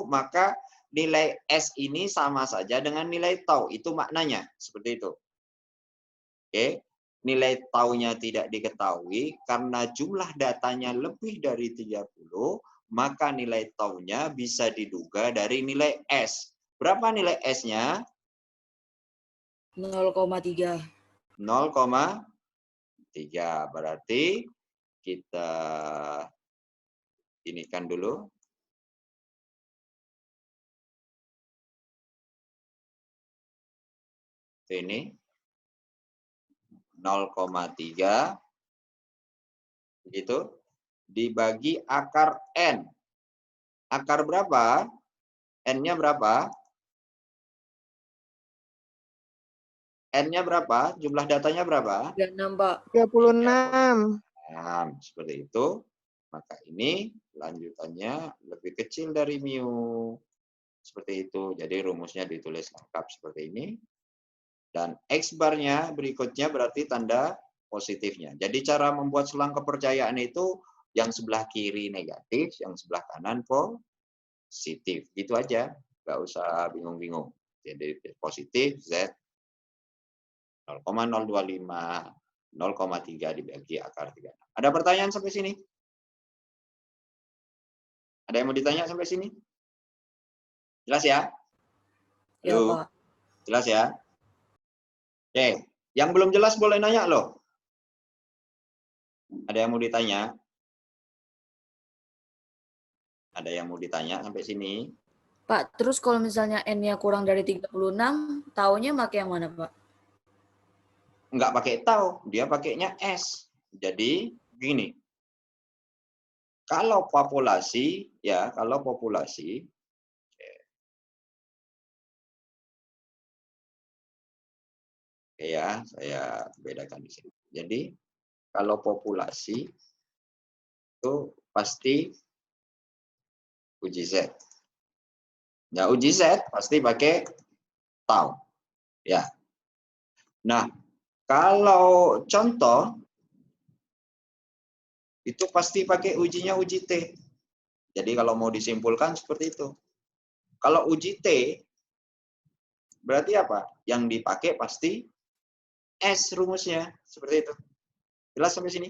maka nilai S ini sama saja dengan nilai tau. Itu maknanya. Seperti itu. Oke, nilai taunya tidak diketahui. Karena jumlah datanya lebih dari 30, maka nilai taunya bisa diduga dari nilai S. Berapa nilai S-nya? 0,3. 0,3. Berarti kita inikan dulu. Ini 0,3 begitu dibagi akar N. Akar berapa? N-nya berapa? N-nya berapa? Jumlah datanya berapa? 36, Pak. 36. Seperti itu. Maka ini lanjutannya lebih kecil dari mu. Seperti itu. Jadi rumusnya ditulis lengkap seperti ini. Dan X bar-nya berikutnya berarti tanda positifnya. Jadi cara membuat selang kepercayaan itu yang sebelah kiri negatif, yang sebelah kanan positif. Gitu aja. Nggak usah bingung-bingung. Jadi positif Z 0,025, 0,3 dibagi akar 3. Ada pertanyaan sampai sini? Ada yang mau ditanya sampai sini? Jelas ya? Ya, Halo? Pak. Jelas ya? Oke, yang belum jelas boleh nanya loh. Ada yang mau ditanya? Ada yang mau ditanya sampai sini? Pak, terus kalau misalnya N-nya kurang dari 36, taunya pakai yang mana, Pak? Nggak pakai tau, dia pakainya S. Jadi gini, kalau populasi, ya kalau populasi, ya saya bedakan di sini. Jadi kalau populasi itu pasti uji Z. Ya uji Z pasti pakai tau. Ya. Nah, kalau contoh itu pasti pakai ujinya uji T. Jadi kalau mau disimpulkan seperti itu. Kalau uji T berarti apa? Yang dipakai pasti S rumusnya. Seperti itu. Jelas sampai sini?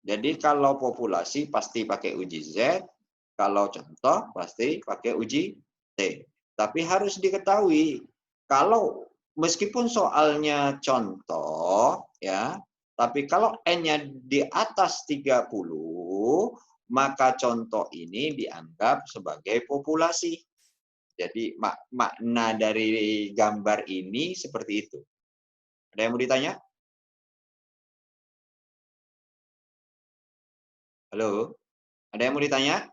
Jadi kalau populasi pasti pakai uji Z, kalau contoh pasti pakai uji T. Tapi harus diketahui, kalau meskipun soalnya contoh, ya, tapi kalau N-nya di atas 30, maka contoh ini dianggap sebagai populasi. Jadi makna dari gambar ini seperti itu. Ada yang mau ditanya? Halo? Ada yang mau ditanya?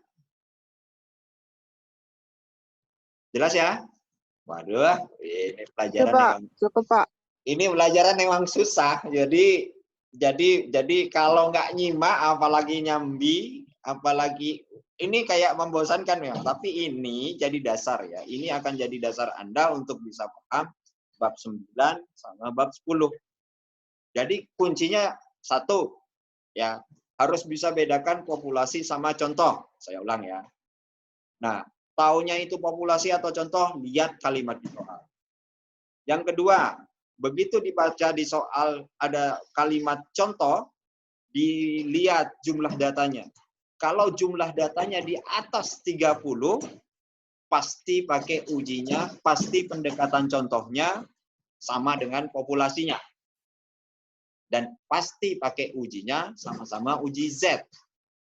Jelas ya? Waduh, ini pelajaran Pak. memang Cukup, Pak. ini pelajaran memang susah. Jadi kalau nggak nyimak, apalagi nyambi, apalagi ini kayak membosankan ya, tapi ini jadi dasar ya. Ini akan jadi dasar Anda untuk bisa paham bab 9 sama bab 10. Jadi kuncinya satu, ya harus bisa bedakan populasi sama contoh. Saya ulang ya. Nah, taunya itu populasi atau contoh, lihat kalimat di soal. Yang kedua, begitu dibaca di soal ada kalimat contoh, dilihat jumlah datanya. Kalau jumlah datanya di atas 30, pasti pakai ujinya, pasti pendekatan contohnya sama dengan populasinya. Dan pasti pakai ujinya sama-sama uji Z.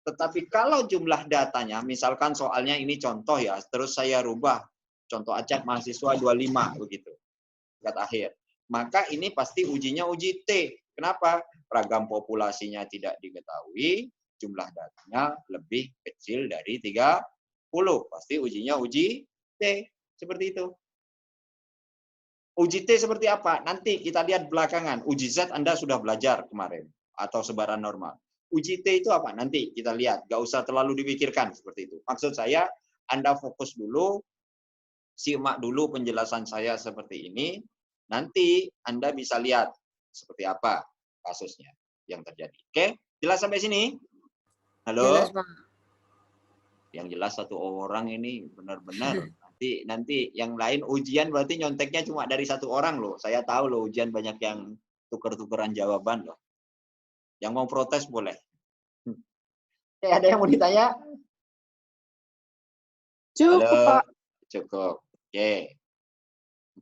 Tetapi kalau jumlah datanya, misalkan soalnya ini contoh ya, terus saya rubah, contoh acak mahasiswa 25, begitu. Tingkat akhir. Maka ini pasti ujinya uji T. Kenapa? Ragam populasinya tidak diketahui, jumlah datanya lebih kecil dari 30. Pasti ujinya uji T. Seperti itu. Uji T seperti apa? Nanti kita lihat belakangan. Uji Z Anda sudah belajar kemarin. Atau sebaran normal. Uji T itu apa? Nanti kita lihat. Gak usah terlalu dipikirkan seperti itu. Maksud saya, Anda fokus dulu, simak dulu penjelasan saya seperti ini. Nanti Anda bisa lihat seperti apa kasusnya yang terjadi. Oke? Jelas sampai sini? Halo? Jelas, Pak. Yang jelas satu orang ini benar-benar. Nanti yang lain ujian berarti nyonteknya cuma dari satu orang loh. Saya tahu loh ujian banyak yang tuker-tukeran jawaban loh. Yang mau protes boleh. Ada yang mau ditanya? Cukup, Halo? Pak. Cukup. Oke.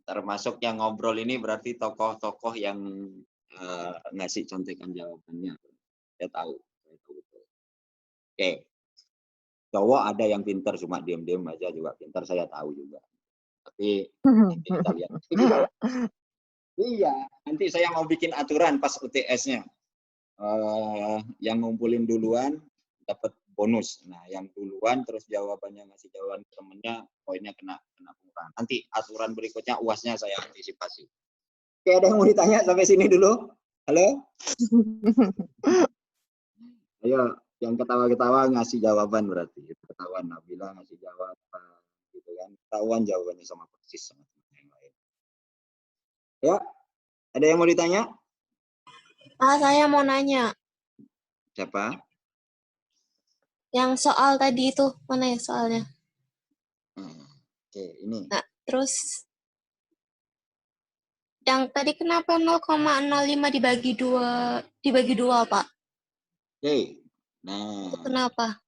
Termasuk yang ngobrol ini berarti tokoh-tokoh yang ngasih contekan jawabannya. Saya tahu. Oke. Cowok ada yang pintar cuma diam-diam aja juga pintar, saya tahu juga. Tapi nanti kita lihat. Iya, nanti saya mau bikin aturan pas UTS-nya. Yang ngumpulin duluan dapat bonus. Nah, yang duluan terus jawabannya ngasih jawaban ke temennya, poinnya kena pengurangan. Nanti aturan berikutnya UAS-nya saya antisipasi. Oke, ada yang mau ditanya sampai sini dulu? Halo? Ayo, yang ketawa-ketawa ngasih jawaban berarti. Ketahuan Nabila ngasih jawaban gitu kan. Ketahuan jawabannya sama persis sama teman yang lain. Ya, ada yang mau ditanya? Pak, saya mau nanya. Siapa? Yang soal tadi itu, mana ya soalnya? Oke, ini. Nah, terus yang tadi kenapa 0,05 dibagi dua, Pak? Oke. Nah, Itu kenapa?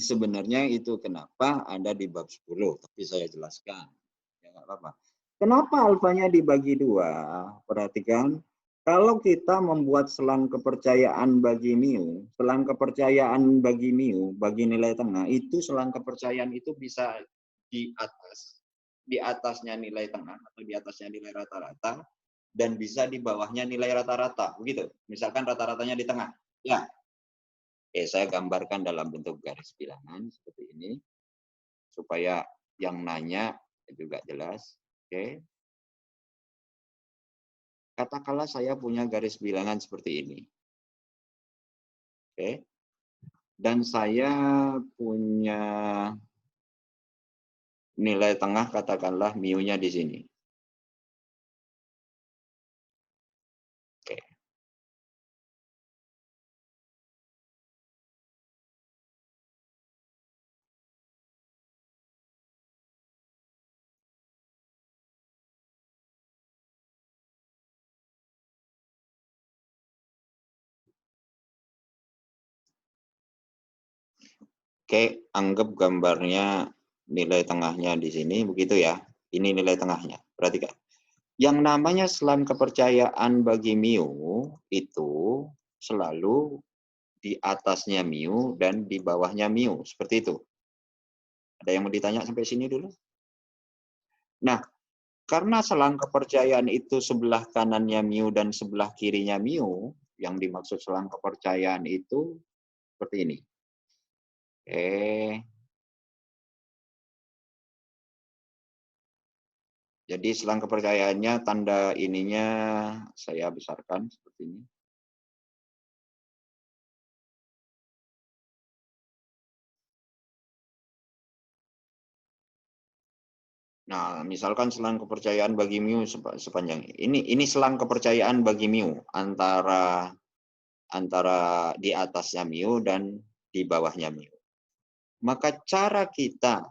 sebenarnya itu kenapa ada di bab 10, tapi saya jelaskan. Ya nggak apa-apa. Kenapa alfanya dibagi dua? Perhatikan, kalau kita membuat selang kepercayaan bagi mu, selang kepercayaan bagi mu, bagi nilai tengah, itu selang kepercayaan itu bisa di atasnya nilai tengah atau di atasnya nilai rata-rata, dan bisa di bawahnya nilai rata-rata, begitu. Misalkan rata-ratanya di tengah. Ya. Oke, saya gambarkan dalam bentuk garis bilangan seperti ini, supaya yang nanya juga jelas. Oke. Katakanlah saya punya garis bilangan seperti ini. Oke. Dan saya punya nilai tengah, katakanlah mu-nya di sini. Oke. Oke, anggap gambarnya nilai tengahnya di sini, begitu ya. Ini nilai tengahnya. Perhatikan. Yang namanya selang kepercayaan bagi mu itu selalu di atasnya mu dan di bawahnya mu. Seperti itu. Ada yang mau ditanya sampai sini dulu? Nah, karena selang kepercayaan itu sebelah kanannya mu dan sebelah kirinya mu, yang dimaksud selang kepercayaan itu seperti ini. Oke. Jadi selang kepercayaannya, tanda ininya saya besarkan seperti ini. Nah, misalkan selang kepercayaan bagi mu sepanjang ini selang kepercayaan bagi mu antara di atasnya mu dan di bawahnya mu. Maka cara kita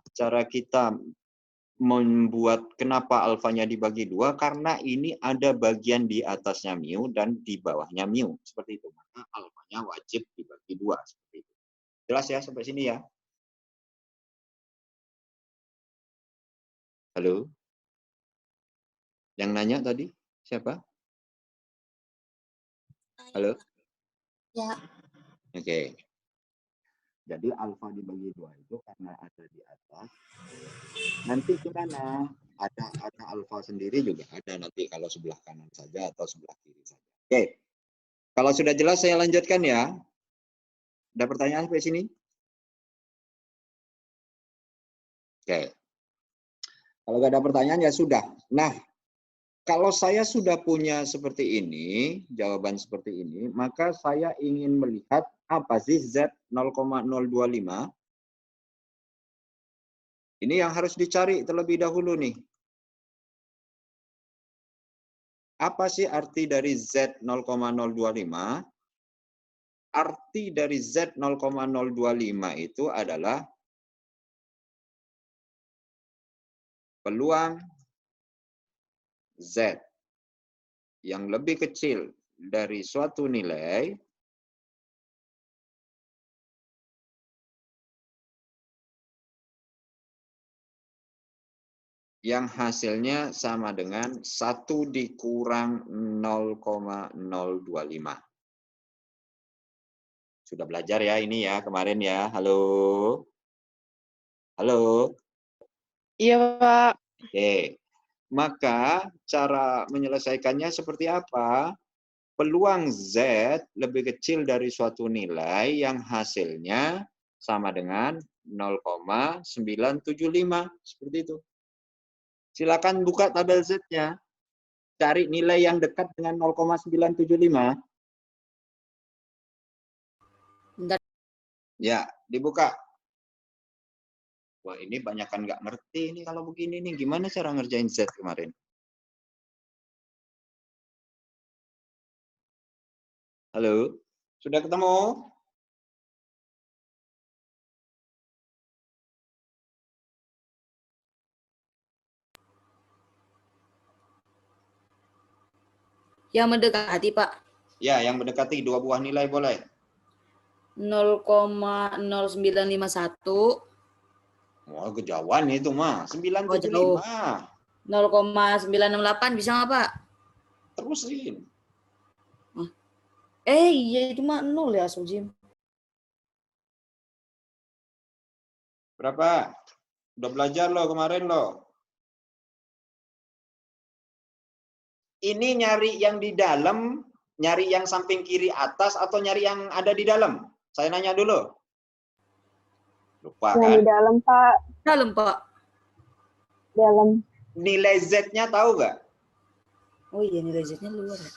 membuat kenapa alfanya dibagi dua, karena ini ada bagian di atasnya mu dan di bawahnya mu, seperti itu. Maka alfanya wajib dibagi dua, seperti itu. Jelas ya sampai sini ya? Halo? Yang nanya tadi siapa? Halo? Ya. Oke. Jadi alfa dibagi dua itu karena ada di atas. Nanti gimana? Ada alfa sendiri juga ada nanti kalau sebelah kanan saja atau sebelah kiri saja. Oke. Kalau sudah jelas saya lanjutkan ya. Ada pertanyaan sampai sini? Oke. Kalau nggak ada pertanyaan ya sudah. Nah, kalau saya sudah punya seperti ini, jawaban seperti ini, maka saya ingin melihat apa sih Z 0,025. Ini yang harus dicari terlebih dahulu nih. Apa sih arti dari Z 0,025? Arti dari Z 0,025 itu adalah peluang Z yang lebih kecil dari suatu nilai yang hasilnya sama dengan 1 dikurang 0,025. Sudah belajar ya ini ya kemarin ya. Halo? Halo? Iya, Pak. Oke. Maka cara menyelesaikannya seperti apa? Peluang Z lebih kecil dari suatu nilai yang hasilnya sama dengan 0,975. Seperti itu. Silakan buka tabel Z-nya. Cari nilai yang dekat dengan 0,975. Bentar. Ya, dibuka. Wah, ini banyakan nggak ngerti ini kalau begini nih. Gimana cara ngerjain Z kemarin? Halo? Sudah ketemu? Yang mendekati, Pak. Ya, yang mendekati 2 buah nilai boleh. 0,0951. Wah, kejauhan itu mah. 975. 0,968 bisa nggak, Pak? Terusin. Iya itu mah 0 ya, Sojim. Berapa? Udah belajar loh kemarin loh. Ini nyari yang di dalam, nyari yang samping kiri atas atau nyari yang ada di dalam? Saya nanya dulu. Lupa Yang kan? di dalam, Pak. Dalam, Pak. Dalam. Nilai Z-nya tahu nggak? Oh iya, nilai Z-nya luar ya.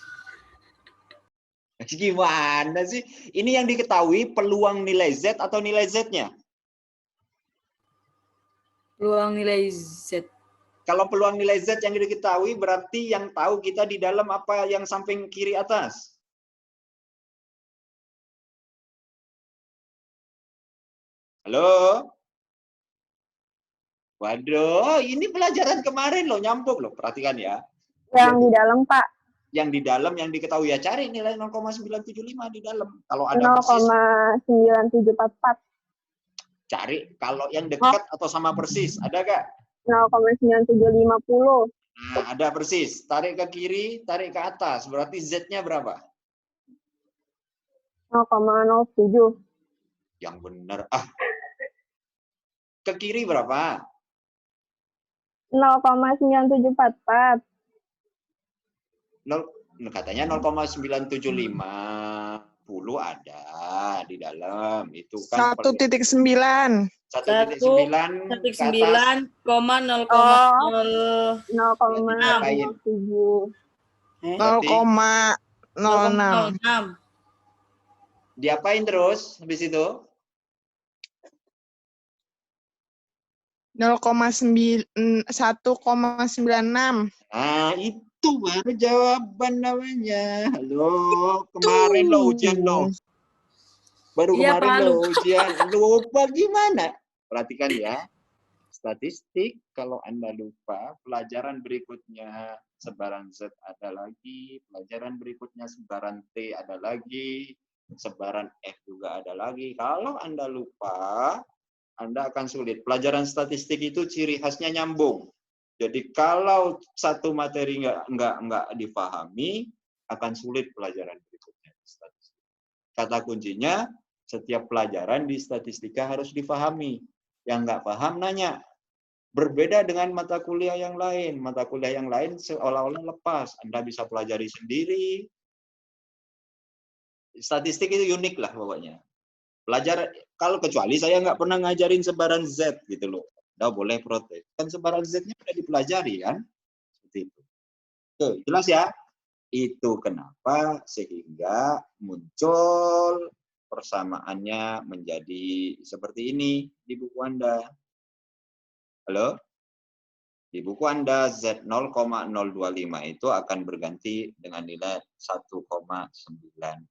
Gimana sih? Ini yang diketahui peluang nilai Z atau nilai Z-nya? Peluang nilai Z. Kalau peluang nilai Z yang diketahui berarti yang tahu kita di dalam apa yang samping kiri atas? Halo? Waduh, ini pelajaran kemarin loh, nyambung loh. Perhatikan ya. Yang di dalam, Pak. Yang di dalam yang diketahui ya cari nilai 0,975 di dalam. Kalau ada persis 0,9744. cari kalau yang dekat atau sama persis, ada gak? 0,9750. Nah, ada persis. Tarik ke kiri, tarik ke atas. Berarti Z-nya berapa? 0,07. Yang benar. Ke kiri berapa? 0,9744. Katanya 0,975 ada di dalam. Itu kan 1,9. 1,9 1,9,007. 0,06. Diapain terus habis itu? 1,96. Nah, itu baru jawaban namanya. Halo, kemarin lo ujian lo. Baru Iya, kemarin Pak, lo ujian. Lupa gimana? Perhatikan ya. Statistik, kalau Anda lupa, pelajaran berikutnya sebaran Z ada lagi, pelajaran berikutnya sebaran T ada lagi, sebaran F juga ada lagi. Kalau Anda lupa, Anda akan sulit. Pelajaran statistik itu ciri khasnya nyambung. Jadi kalau satu materi nggak dipahami, akan sulit pelajaran berikutnya. Kata kuncinya, setiap pelajaran di statistika harus dipahami. Yang nggak paham nanya. Berbeda dengan mata kuliah yang lain. Mata kuliah yang lain seolah-olah lepas. Anda bisa pelajari sendiri. Statistik itu unik lah pokoknya. Pelajar, kalau kecuali saya nggak pernah ngajarin sebaran Z gitu loh. Nggak boleh protes. Kan sebaran Z-nya udah dipelajari kan. Seperti itu. Oke, jelas ya? Itu kenapa sehingga muncul persamaannya menjadi seperti ini di buku Anda. Halo? Di buku Anda Z 0,025 itu akan berganti dengan nilai 1,96.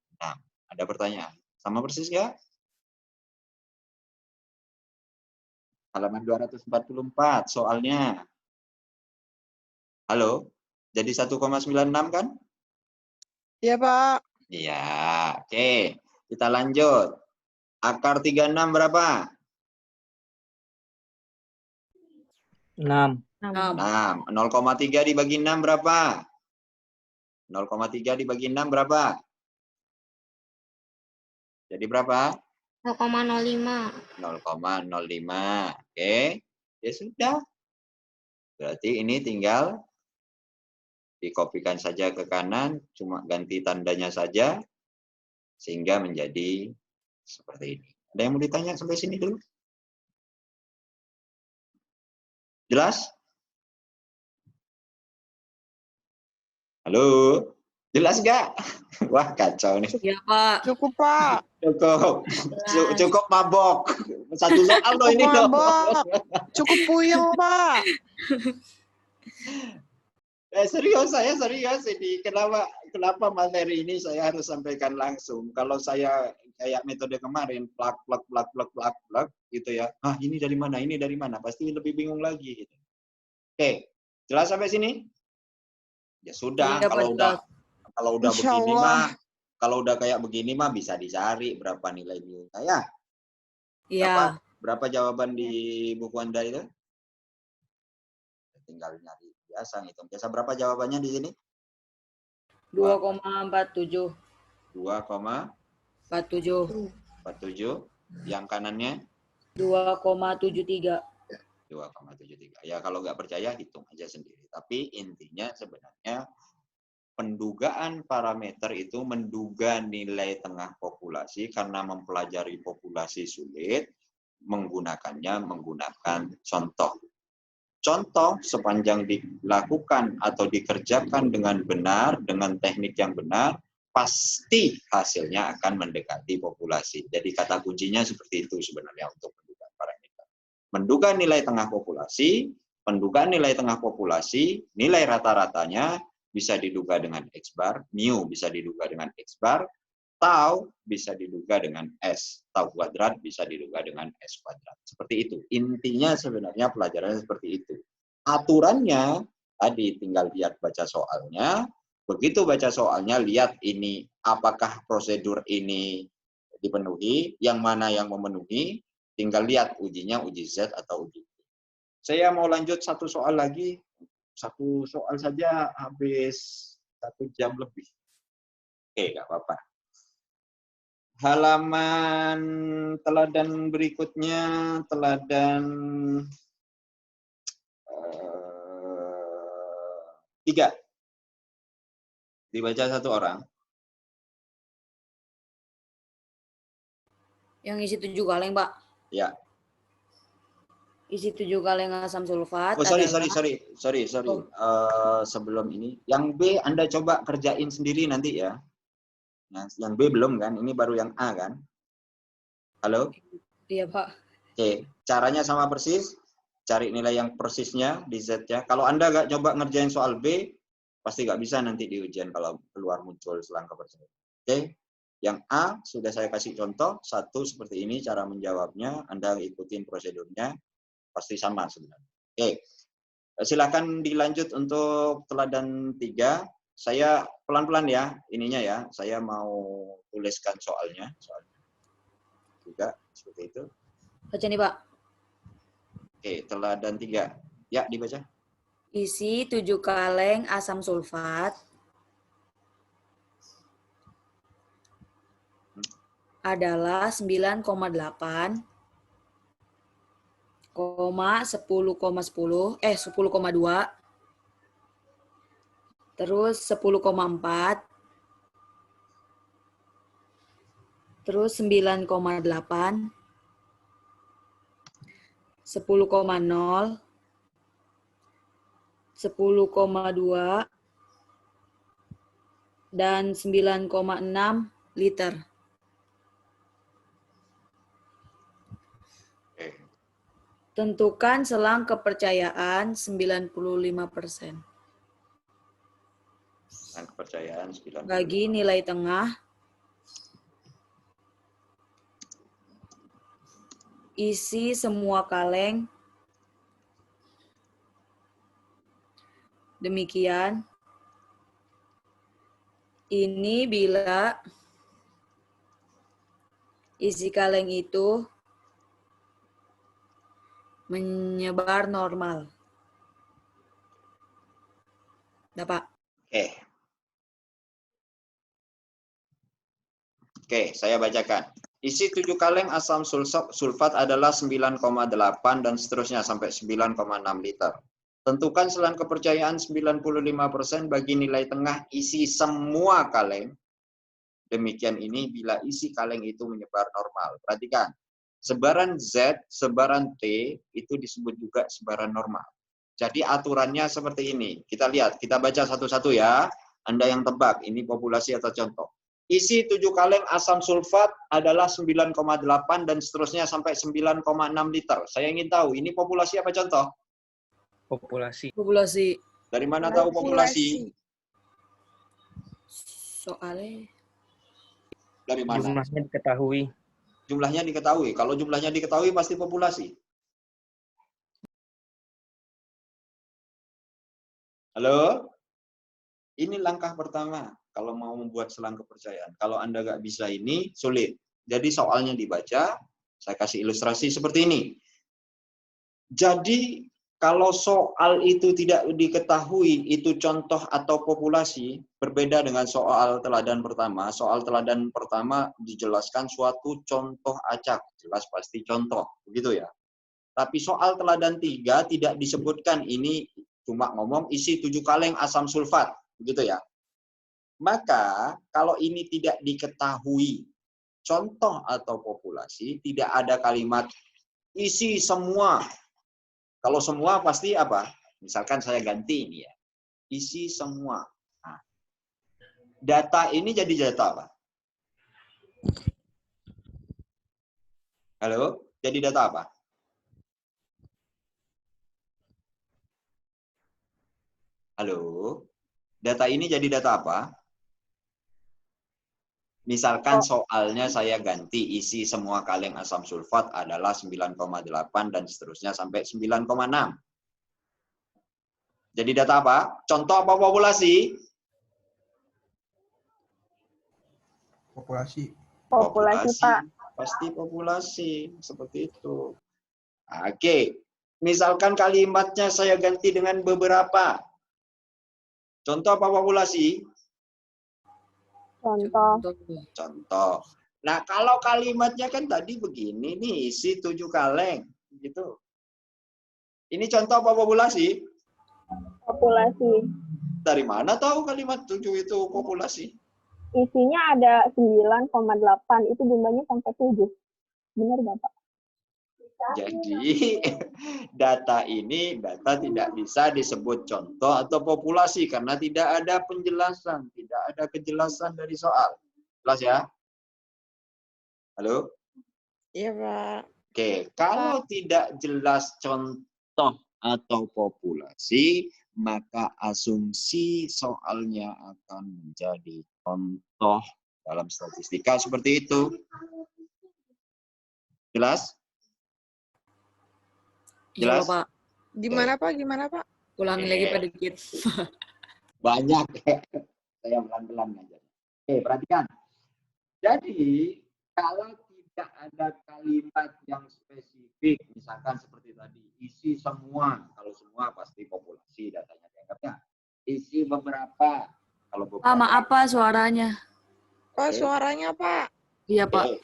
Ada pertanyaan? Sama persis ya? Halaman 244 soalnya. Halo? Jadi 1,96 kan? Iya, Pak. Iya, oke. Kita lanjut. Akar 36 berapa? 6. 6. 0,3 dibagi 6 berapa? 0,3 dibagi 6 berapa? Jadi berapa? 0,05. 0,05. Oke. Ya sudah. Berarti ini tinggal dikopikan saja ke kanan, cuma ganti tandanya saja, sehingga menjadi seperti ini. Ada yang mau ditanya sampai sini dulu? Jelas? Halo? Jelas nggak? Wah, kacau nih. Iya, Pak. Cukup, Pak. Cukup mabok. Satu soal loh ini loh. Cukup puyeng, Pak. Serius, saya serius ini. Kenapa materi ini saya harus sampaikan langsung? Kalau saya kayak metode kemarin, plak gitu ya. Ah, ini dari mana? Ini dari mana? Pasti lebih bingung lagi. Gitu. Oke, jelas sampai sini? Ya sudah, Iya, kalau udah Insya begini Allah. mah, kalau udah kayak begini mah bisa dicari berapa nilai saya. Iya. Berapa jawaban di buku Anda itu? Tinggal nyari biasa ngitung. Biasa berapa jawabannya di sini? 2,47. 2,47. Yang kanannya? 2,73. 2,73. Ya kalau nggak percaya hitung aja sendiri. Tapi intinya sebenarnya pendugaan parameter itu menduga nilai tengah populasi karena mempelajari populasi sulit, menggunakannya menggunakan contoh. Contoh sepanjang dilakukan atau dikerjakan dengan benar, dengan teknik yang benar, pasti hasilnya akan mendekati populasi. Jadi kata kuncinya seperti itu sebenarnya untuk pendugaan parameter. Menduga nilai tengah populasi, pendugaan nilai tengah populasi, nilai rata-ratanya bisa diduga dengan X bar, mu bisa diduga dengan X bar, tau bisa diduga dengan S, tau kuadrat bisa diduga dengan S kuadrat. Seperti itu. Intinya sebenarnya pelajarannya seperti itu. Aturannya tadi tinggal lihat baca soalnya. Begitu baca soalnya, lihat ini apakah prosedur ini dipenuhi, yang mana yang memenuhi, tinggal lihat ujinya uji Z atau uji T. Saya mau lanjut satu soal lagi. Satu soal saja habis 1 jam lebih. Oke, nggak apa-apa. Halaman teladan berikutnya, teladan 3. Dibaca satu orang. Yang isi 7 kaleng, Pak. Ya. Isi 7 kaleng asam sulfat Oh, sorry. Oh. Sebelum ini, yang B Anda coba kerjain sendiri nanti ya. Yang B belum kan? Ini baru yang A kan? Halo? Iya, Pak. Oke, caranya sama persis. Cari nilai yang persisnya di Z-nya. Kalau Anda nggak coba ngerjain soal B, pasti nggak bisa nanti di ujian kalau keluar muncul selang kepercayaan. Oke, yang A sudah saya kasih contoh, 1 seperti ini cara menjawabnya, Anda ikutin prosedurnya, pasti sama sebenarnya. Oke, silakan dilanjut untuk teladan 3. Saya pelan-pelan ya, ininya ya, saya mau tuliskan soalnya juga seperti itu. Baca nih Pak. Oke, teladan 3. Ya, dibaca. Isi 7 kaleng asam sulfat adalah 9,8, 10,2, terus 10,4, terus 9,8, 10,0, 10,2, dan 9,6 liter. Oke. Tentukan selang kepercayaan 95%. Dan kepercayaan 95. Bagi nilai tengah, isi semua kaleng. Demikian. Ini bila isi kaleng itu menyebar normal. Dapat. Oke, saya bacakan. Isi 7 kaleng asam sulfat adalah 9,8 dan seterusnya sampai 9,6 liter. Tentukan selang kepercayaan 95% bagi nilai tengah isi semua kaleng. Demikian ini bila isi kaleng itu menyebar normal. Perhatikan, sebaran Z, sebaran T itu disebut juga sebaran normal. Jadi aturannya seperti ini. Kita lihat, kita baca satu-satu ya. Anda yang tebak, ini populasi atau contoh. Isi 7 kaleng asam sulfat adalah 9,8 dan seterusnya sampai 9,6 liter. Saya ingin tahu, ini populasi apa contoh? Populasi. Populasi. Dari mana tahu populasi? Soalnya Dari mana? Jumlahnya diketahui. Jumlahnya diketahui. Kalau jumlahnya diketahui pasti populasi. Halo? Ini langkah pertama kalau mau membuat selang kepercayaan. Kalau Anda nggak bisa ini, sulit. Jadi soalnya dibaca, saya kasih ilustrasi seperti ini. Jadi kalau soal itu tidak diketahui, itu contoh atau populasi, berbeda dengan soal teladan pertama. Soal teladan pertama dijelaskan suatu contoh acak, jelas pasti contoh, begitu ya. Tapi soal teladan 3 tidak disebutkan, ini cuma ngomong isi 7 kaleng asam sulfat, begitu ya. Maka kalau ini tidak diketahui contoh atau populasi, tidak ada kalimat isi semua. Kalau semua pasti apa? Misalkan saya ganti ini ya. Isi semua. Nah, data ini jadi data apa? Halo? Jadi data apa? Halo? Data ini jadi data apa? Misalkan soalnya saya ganti isi semua kaleng asam sulfat adalah 9,8 dan seterusnya sampai 9,6. Jadi data apa? Contoh apa populasi? Populasi. Populasi, Pak. Pasti populasi. Seperti itu. Oke. Misalkan kalimatnya saya ganti dengan beberapa. Contoh apa populasi? Contoh. Nah, kalau kalimatnya kan tadi begini nih, isi 7 kaleng. Gitu. Ini contoh apa populasi? Populasi. Dari mana tahu kalimat 7 itu populasi? Isinya ada 9,8. Itu jumlahnya sampai 7. Benar, Bapak? Jadi, data tidak bisa disebut contoh atau populasi karena tidak ada penjelasan, tidak ada kejelasan dari soal. Jelas ya? Halo? Iya, Pak. Oke, kalau tidak jelas contoh atau populasi, maka asumsi soalnya akan menjadi contoh dalam statistika seperti itu. Jelas? Iya, Jelas? Pak. Gimana Pak? Gimana Pak? Ulangin lagi Pak dikit. Banyak. Saya pelan-pelan aja. Oke, perhatikan. Jadi, kalau tidak ada kalimat yang spesifik, misalkan seperti tadi, isi semua. Kalau semua pasti populasi datanya dianggapnya. Isi beberapa. Kalau Pak, beberapa. maaf Pak suaranya. Pak, Oke. suaranya Pak. Iya, Pak. Oke.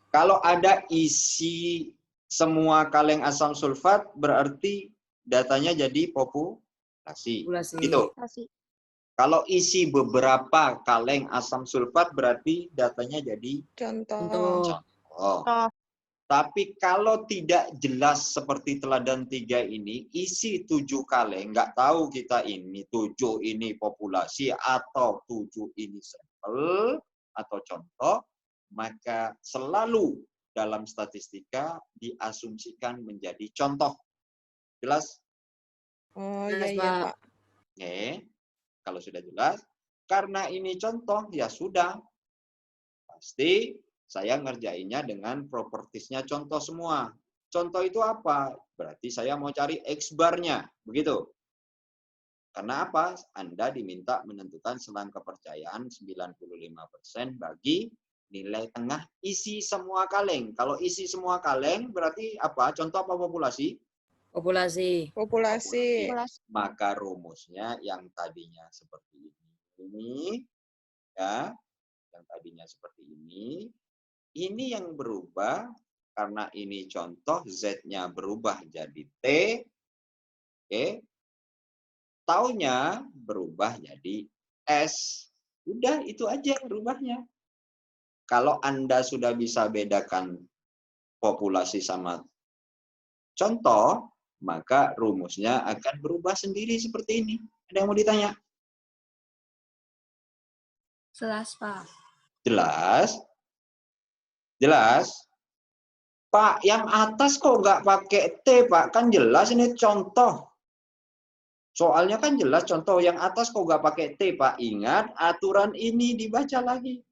Kalau ada isi semua kaleng asam sulfat, berarti datanya jadi populasi. Populasi. Gitu. Kalau isi beberapa kaleng asam sulfat, berarti datanya jadi Contoh. contoh. Tapi kalau tidak jelas seperti teladan 3 ini, isi 7 kaleng, nggak tahu kita ini 7 ini populasi atau 7 ini sampel atau contoh, maka selalu dalam statistika diasumsikan menjadi contoh. Jelas? Oh Jelas, iya iya Pak. Pak. Oke. Kalau sudah jelas, karena ini contoh, ya sudah. Pasti saya ngerjainnya dengan propertisnya contoh semua. Contoh itu apa? Berarti saya mau cari X-bar-nya. Begitu. Karena apa? Anda diminta menentukan selang kepercayaan 95% bagi nilai tengah isi semua kaleng. Kalau isi semua kaleng berarti apa? Contoh apa populasi? Populasi. Populasi. Maka rumusnya yang tadinya seperti ini, ya, yang tadinya seperti ini yang berubah karena ini contoh, Z-nya berubah jadi T, oke, taunya berubah jadi S. Udah, itu aja berubahnya. Kalau Anda sudah bisa bedakan populasi sama contoh, maka rumusnya akan berubah sendiri seperti ini. Ada yang mau ditanya? Jelas, Pak. Jelas? Jelas? Pak, yang atas kok nggak pakai T, Pak? Kan jelas ini contoh. Soalnya kan jelas contoh, yang atas kok nggak pakai T, Pak? Ingat, aturan ini dibaca lagi.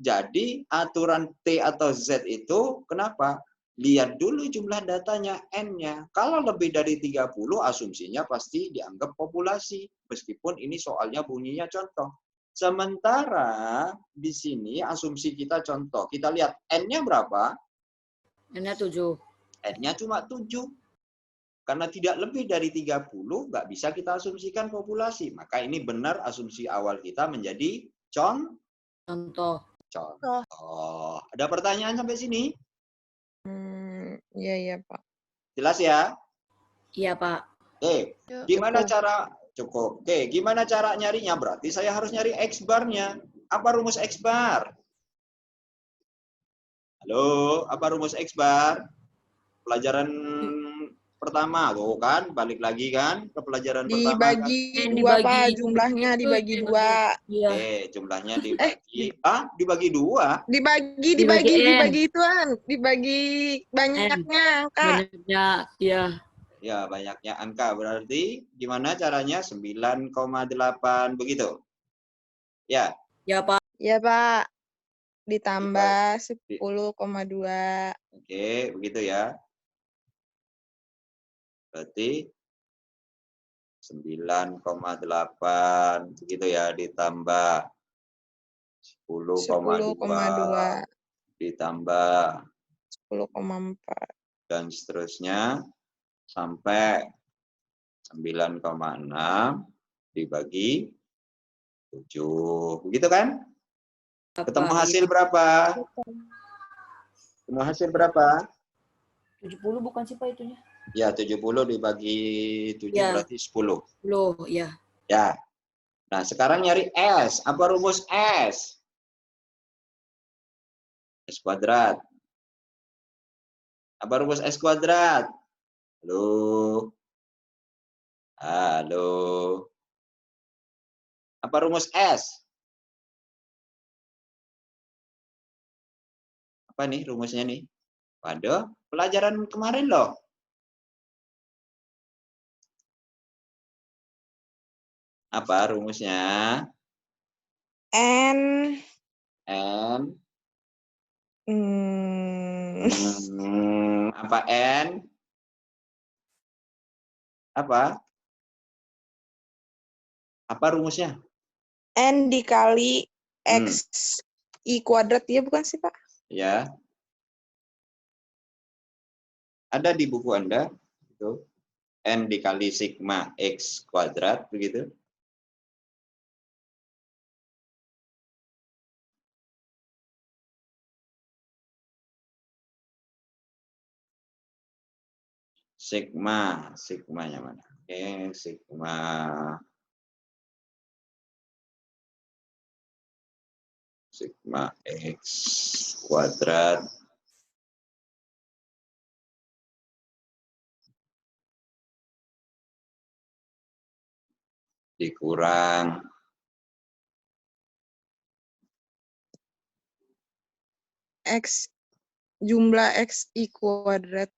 Jadi, aturan T atau Z itu, kenapa? Lihat dulu jumlah datanya, N-nya. Kalau lebih dari 30, asumsinya pasti dianggap populasi. Meskipun ini soalnya bunyinya contoh. Sementara di sini asumsi kita contoh. Kita lihat N-nya berapa? N-nya 7. N-nya cuma 7. Karena tidak lebih dari 30, nggak bisa kita asumsikan populasi. Maka ini benar asumsi awal kita menjadi Contoh. Ada pertanyaan sampai sini? Iya iya Pak. Jelas ya? Iya, Pak. Oke, gimana cara cukup? Oke, gimana cara nyarinya? Berarti saya harus nyari X-bar-nya. Apa rumus X-bar? Halo, apa rumus X-bar? Pelajaran pertama, tuh kan, balik lagi kan ke pelajaran pertama. Kan? Dibagi 2 Pak, jumlahnya dibagi 2. Iya. Jumlahnya dibagi, dibagi 2. Dibagi ituan, dibagi banyaknya angka. Banyaknya, iya. Ya, banyaknya angka. Berarti gimana caranya? 9,8 begitu. Ya. Ya, Pak. Ya Pak. Ditambah 10,2. Oke, begitu ya. Berarti 9,8 begitu ya, ditambah 10,2 ditambah 10,4 dan seterusnya sampai 9,6 dibagi 7. Begitu kan? Ketemu hasil berapa? Ketemu hasil berapa? 70 bukan sih, Pak, itunya? Ya, 70 dibagi 7 ya. Berarti 10. 10, ya. Ya. Nah, sekarang nyari S. Apa rumus S? S kuadrat. Apa rumus S kuadrat? Halo? Halo? Apa rumus S? Apa nih rumusnya nih? Waduh, pelajaran kemarin loh. Apa rumusnya? N. N. Hmm, Apa N? Apa? Apa rumusnya? N dikali X I kuadrat, ya bukan sih, Pak? Ya. Ada di buku Anda. Itu. N dikali sigma X kuadrat, begitu. Sigmanya mana? Oke, sigma X kuadrat dikurang X jumlah X I kuadrat.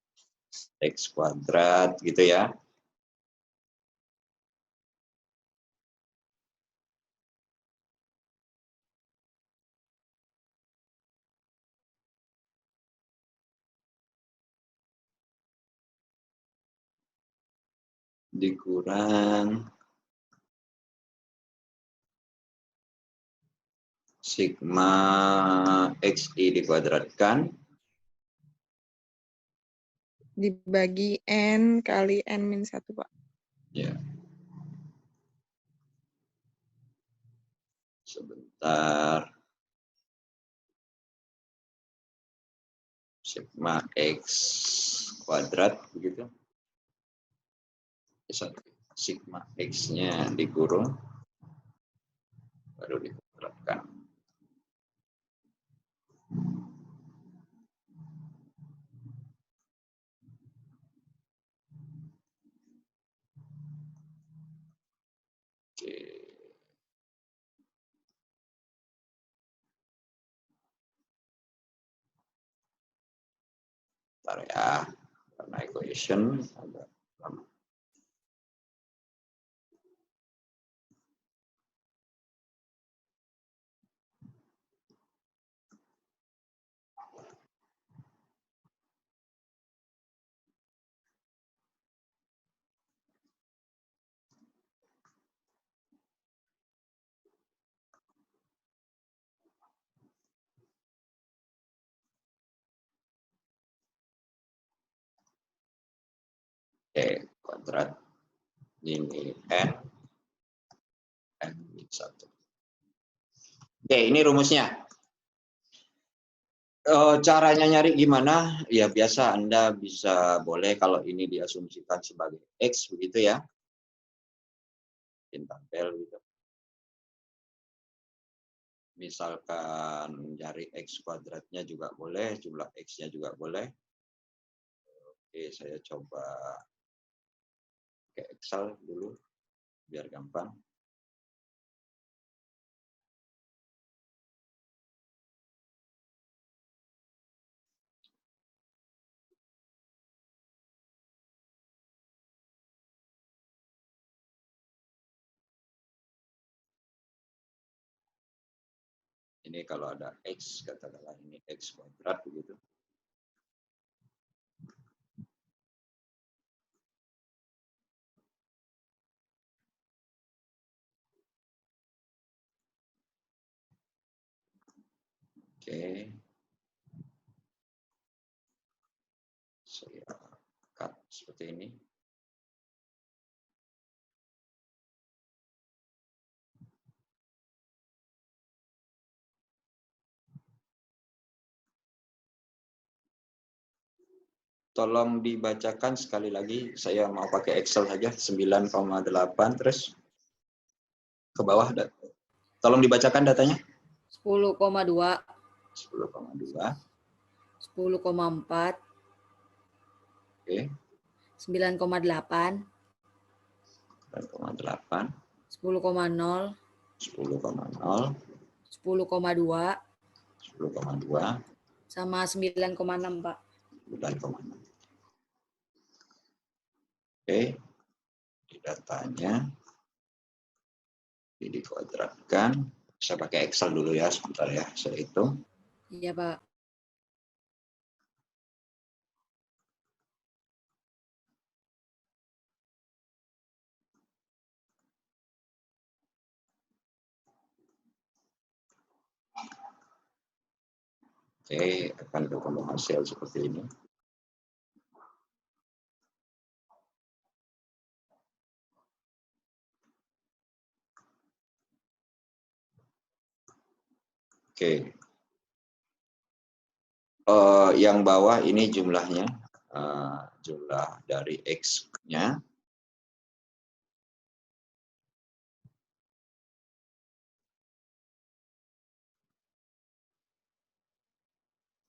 X kuadrat, gitu ya. Dikurang sigma XI dikuadratkan Dibagi N kali N-1, Pak. ya. Sebentar. Sigma X kuadrat, begitu. Sigma X-nya dikurung, baru dikuadratkan. Oke. Bentar ya, karena equation agak lama. Oke, kuadrat ini N-1. Oke, ini rumusnya. Caranya nyari gimana? Ya biasa, Anda bisa boleh kalau ini diasumsikan sebagai X, begitu ya. Tampil gitu. Misalkan cari X kuadratnya juga boleh, jumlah X-nya juga boleh. Oke, saya coba pakai Excel dulu, biar gampang. Ini kalau ada X, katakanlah ini X kuadrat, begitu. Oke. Saya cut seperti ini. Tolong dibacakan sekali lagi, saya mau pakai Excel saja, 9,8, terus ke bawah. Tolong dibacakan datanya. 10,2. 10,2. 10,4. Oke. 9,8. 9,8. 10,0. 10,0. 10,2. 10,2. Sama 9,6, Pak. 9,6. Oke. Di datanya Jadi dikuadratkan. Saya pakai Excel dulu ya, sebentar ya, saya hitung. Iya, Pak. Oke, akan ketemu hasil seperti ini. Oke. Yang bawah ini jumlahnya, jumlah dari X-nya.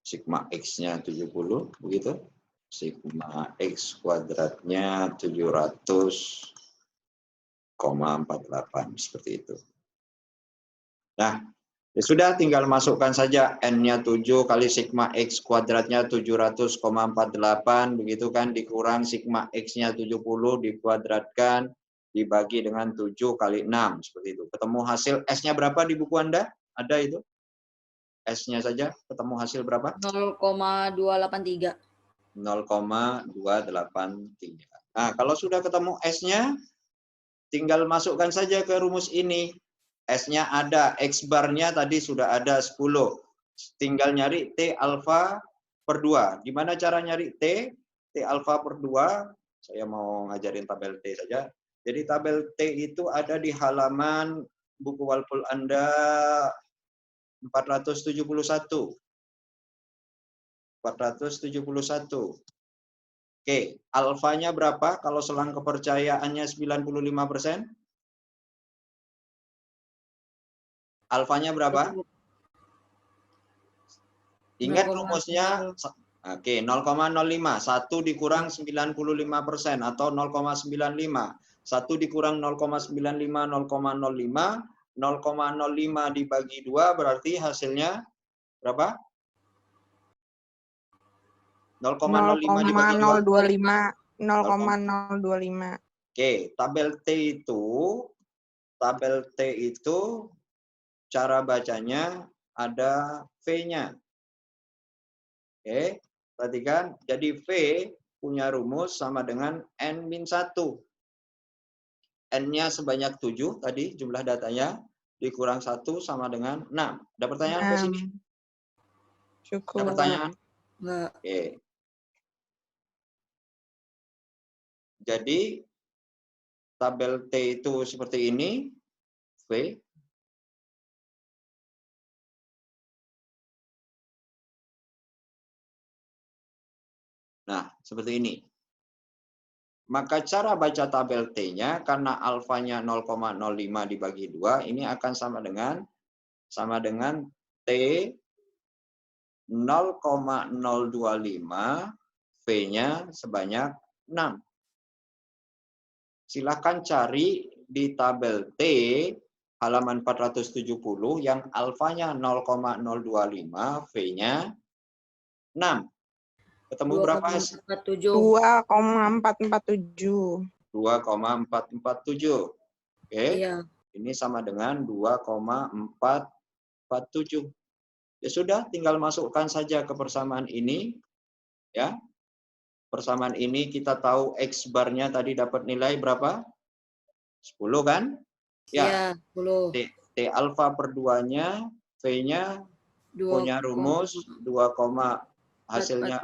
Sigma X-nya 70, begitu. Sigma X kuadratnya 700,48, seperti itu. Nah, ya sudah, tinggal masukkan saja N-nya 7 kali sigma X kuadratnya 700,48, begitu kan, dikurang sigma X-nya 70, dikuadratkan, dibagi dengan 7 kali 6, seperti itu. Ketemu hasil S-nya berapa di buku Anda? Ada itu? S-nya saja, ketemu hasil berapa? 0,283. 0,283. Nah, kalau sudah ketemu S-nya, tinggal masukkan saja ke rumus ini. S-nya ada, X bar-nya tadi sudah ada 10. Tinggal nyari T alfa per 2. Gimana cara nyari T? T alfa per 2, saya mau ngajarin tabel T saja. Jadi tabel T itu ada di halaman buku Walpole Anda 471. 471. Oke, alfanya berapa kalau selang kepercayaannya 95%? Alfanya berapa? Ingat rumusnya. Oke, 0,05. 1 dikurang 95% atau 0,95. 1 dikurang 0,95, 0,05. 0,05 dibagi 2 berarti hasilnya berapa? 0,05 dibagi 2. 0,025. Oke, tabel T itu cara bacanya ada V-nya. Oke, perhatikan. Jadi V punya rumus sama dengan N-1. N-nya sebanyak 7 tadi jumlah datanya, dikurang 1 sama dengan 6. Ada pertanyaan ke sini? Cukup. Ada pertanyaan? Enggak. Oke. Jadi tabel T itu seperti ini, V. Nah, seperti ini. Maka cara baca tabel T-nya, karena alfanya 0,05 dibagi 2, ini akan sama dengan T 0,025, V-nya sebanyak 6. Silakan cari di tabel T halaman 470 yang alfanya 0,025, V-nya 6. Ketemu berapa? 2,447. 2,447. Oke. Iya. Ini sama dengan 2,447. Ya sudah, tinggal masukkan saja ke persamaan ini. Ya. Persamaan ini kita tahu X bar-nya tadi dapat nilai berapa? 10 kan? Ya, 10. T alfa per 2-nya, V-nya punya rumus 2, hasilnya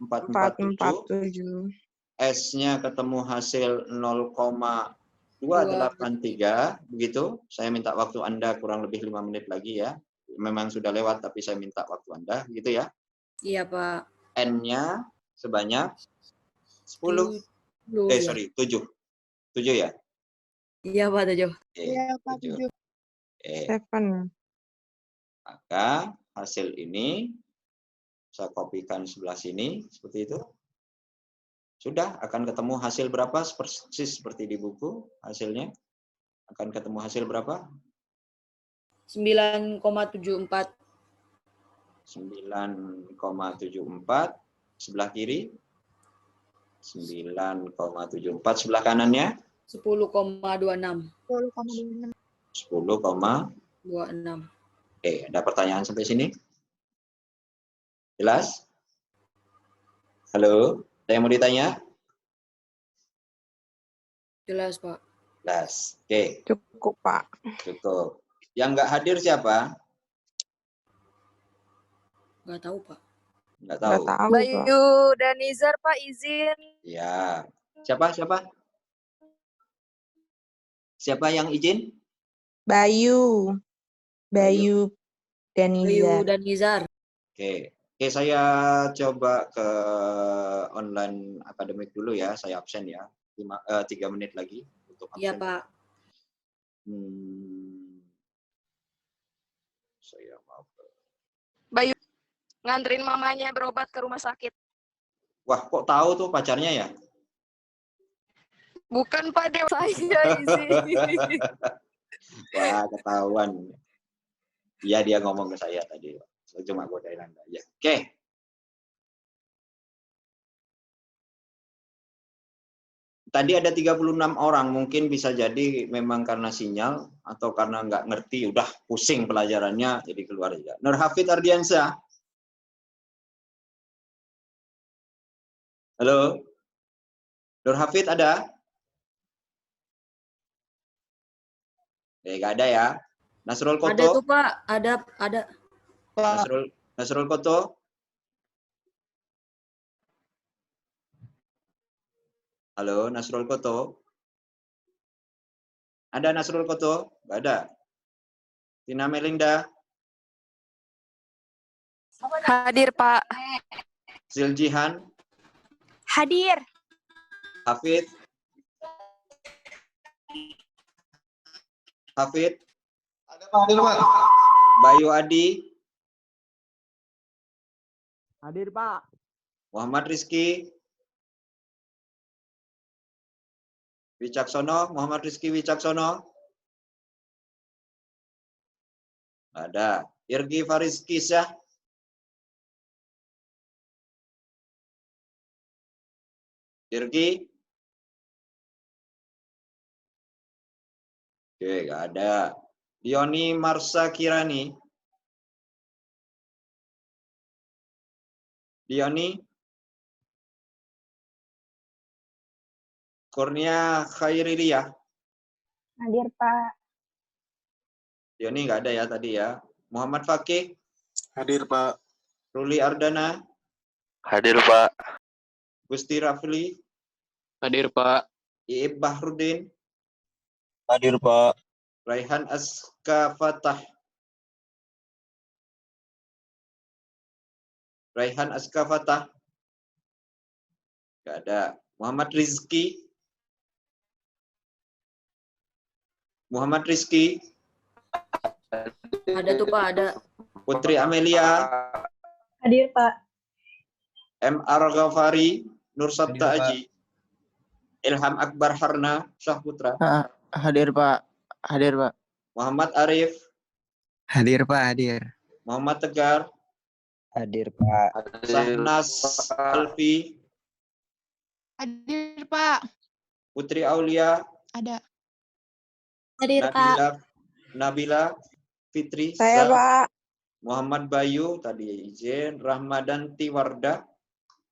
447. S-nya ketemu hasil 0,283, begitu. Saya minta waktu Anda kurang lebih 5 menit lagi ya. Memang sudah lewat, tapi saya minta waktu Anda, gitu ya. Iya, Pak. N-nya sebanyak 10. 7. 7 ya? Iya, Pak, 7. Iya, Pak, 7. Maka hasil ini saya kopikan sebelah sini, seperti itu. Sudah, akan ketemu hasil berapa? Persis seperti di buku hasilnya. Akan ketemu hasil berapa? 9,74. 9,74. Sebelah kiri. 9,74. Sebelah kanannya? 10,26. 10,26. 26. Oke, ada pertanyaan sampai sini? Jelas? Halo, ada yang mau ditanya? Jelas, Pak. Jelas. Oke, Cukup, Pak. cukup. Yang nggak hadir siapa? Nggak tahu, Pak. Nggak Nggak tahu. tahu, Pak. Bayu dan Nizar, Pak, izin. Ya. Siapa? Siapa yang izin? Bayu. Bayu dan Bayu Nizar. dan Nizar. Oke. Oke, saya coba ke online akademik dulu ya. Saya absen ya. 3 menit lagi untuk Iya, absen. Pak. Saya mau ke... Bayu nganterin mamanya berobat ke rumah sakit. Wah, kok tahu tuh pacarnya ya? Bukan, Pak, Dewa. Saya izin. Wah, ketahuan. Iya, dia ngomong ke saya tadi. Saya cuma godain Anda. Ya. Oke. Tadi ada 36 orang, mungkin bisa jadi memang karena sinyal atau karena nggak ngerti, udah pusing pelajarannya, jadi keluar aja. Nur Hafid Ardiansyah. Halo? Nur Hafid ada? Nggak ada ya. Nasrul Koto? Ada tuh, Pak. Ada. Nasrul Koto? Halo, Nasrul Koto? Ada Nasrul Koto? Nggak ada. Tina Melinda? Hadir, Pak. Ziljihan? Hadir. Hafid? Hafid? Ada Pak, hadir Pak. Bayu Adi? Hadir Pak. Muhammad Rizky? Wicaksono? Muhammad Rizky Wicaksono? Ada. Irgi Fariski Syah? Irgi? Oke, nggak ada. Dioni Marsa Kirani? Dioni? Kurnia Khairilia? Hadir, Pak. Dioni nggak ada ya tadi ya. Muhammad Fakih? Hadir Pak. Ruli Ardana? Hadir, Pak. Gusti Rafli? Hadir, Pak. Iib Bahrudin? Hadir, Pak. Raihan Aska Fatah? Raihan Aska Fatah? Nggak ada. Muhammad Rizki? Muhammad Rizki? Ada tuh, Pak. Ada. Putri Amelia? Hadir, Pak. M.R. Ghafari? Nur Sabta Aji? Ilham Akbar Harna Syahputra? Hadir, Pak. Hadir, Pak. Muhammad Arif? Hadir, Pak. Hadir. Muhammad Tegar? Hadir, Pak. Sahnas Alfi? Hadir, Pak. Putri Aulia? Ada. Hadir, Nabila? Nabila Fitri? Saya, Pak. Muhammad Bayu tadi izin. Rahmadanti Wardah?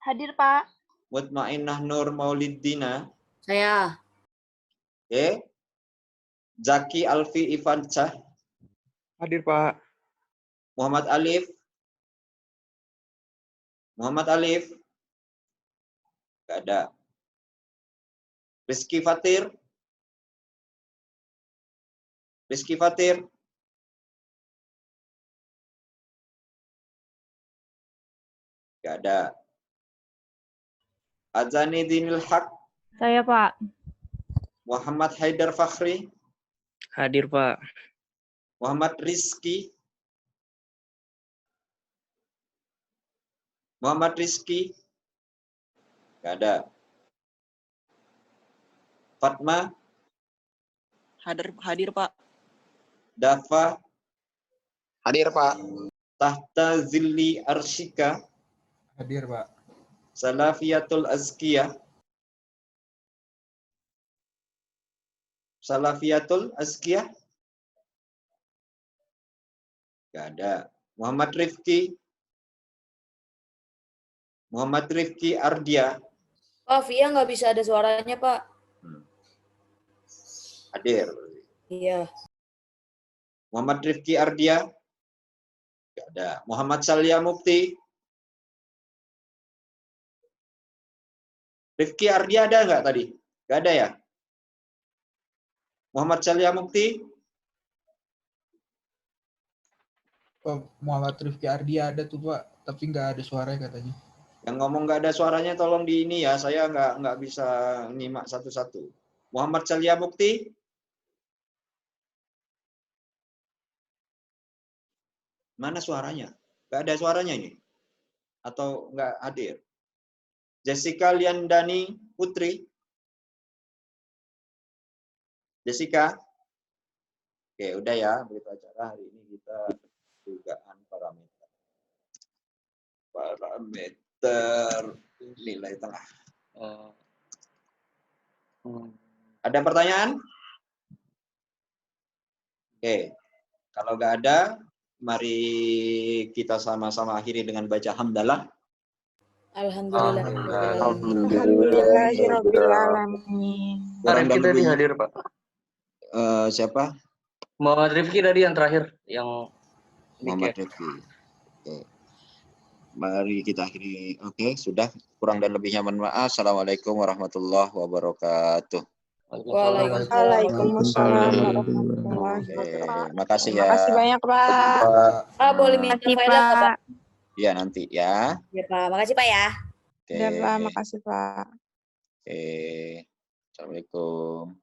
Hadir, Pak. Mutmainnah Nur Mauliddina? Saya. Oke. Zaki Alfi Ivansyah? Hadir, Pak. Muhammad Alif? Muhammad Alif? Nggak ada. Rizky Fatir? Rizky Fatir? Nggak ada. Azani Dinil Haq? Saya, Pak. Muhammad Haidar Fakhri? Hadir, Pak. Muhammad Rizki? Muhammad Rizki? Nggak ada. Fatma? Hadir, Pak. Dafa? Hadir Pak. Tahta Zilli Arshika? Hadir Pak. Salafiyatul Azkiyah? Salafiyatul Azkiyah? Nggak ada. Muhammad Rifki. Muhammad Rifki Ardia. Pak, Via nggak bisa ada suaranya, Pak. Hadir. Iya. Muhammad Rifki Ardia. Nggak ada. Muhammad Salia Mukti. Rifki Ardia ada nggak tadi? Nggak ada ya? Muhammad Salia Mukti. Muhammad Rifki Ardia ada tuh Pak, tapi nggak ada suaranya katanya. Yang ngomong nggak ada suaranya tolong di ini ya, saya nggak bisa nyimak satu-satu. Muhammad Salia Mukti. Mana suaranya? Nggak ada suaranya ini? Atau nggak hadir? Jessica Liandani Putri. Jessica. Oke, udah ya, berita acara hari ini kita dugaan parameter. Parameter nilai tengah. Ada pertanyaan? Oke, kalau nggak ada, mari kita sama-sama akhiri dengan baca hamdalah. Alhamdulillah. Alhamdulillahirrahmanirrahim. Kurang dan Rifki tadi lebihnya. hadir, Pak. Siapa? Muhammad Rifki tadi yang terakhir, yang Muhammad Rifki. Oke. Mari kita akhiri. Oke, sudah. Kurang dan lebihnya mohon maaf. Assalamualaikum warahmatullahi wabarakatuh. Waalaikumsalam warahmatullahi Oke, wabarakatuh. makasih ya. Makasih banyak, Pak. Pak, boleh minta file nggak, Pak? Iya, nanti ya. Ya, Pak. Makasih, Pak ya. Oke. Ya, Pak. Makasih, Pak. Oke. Assalamualaikum.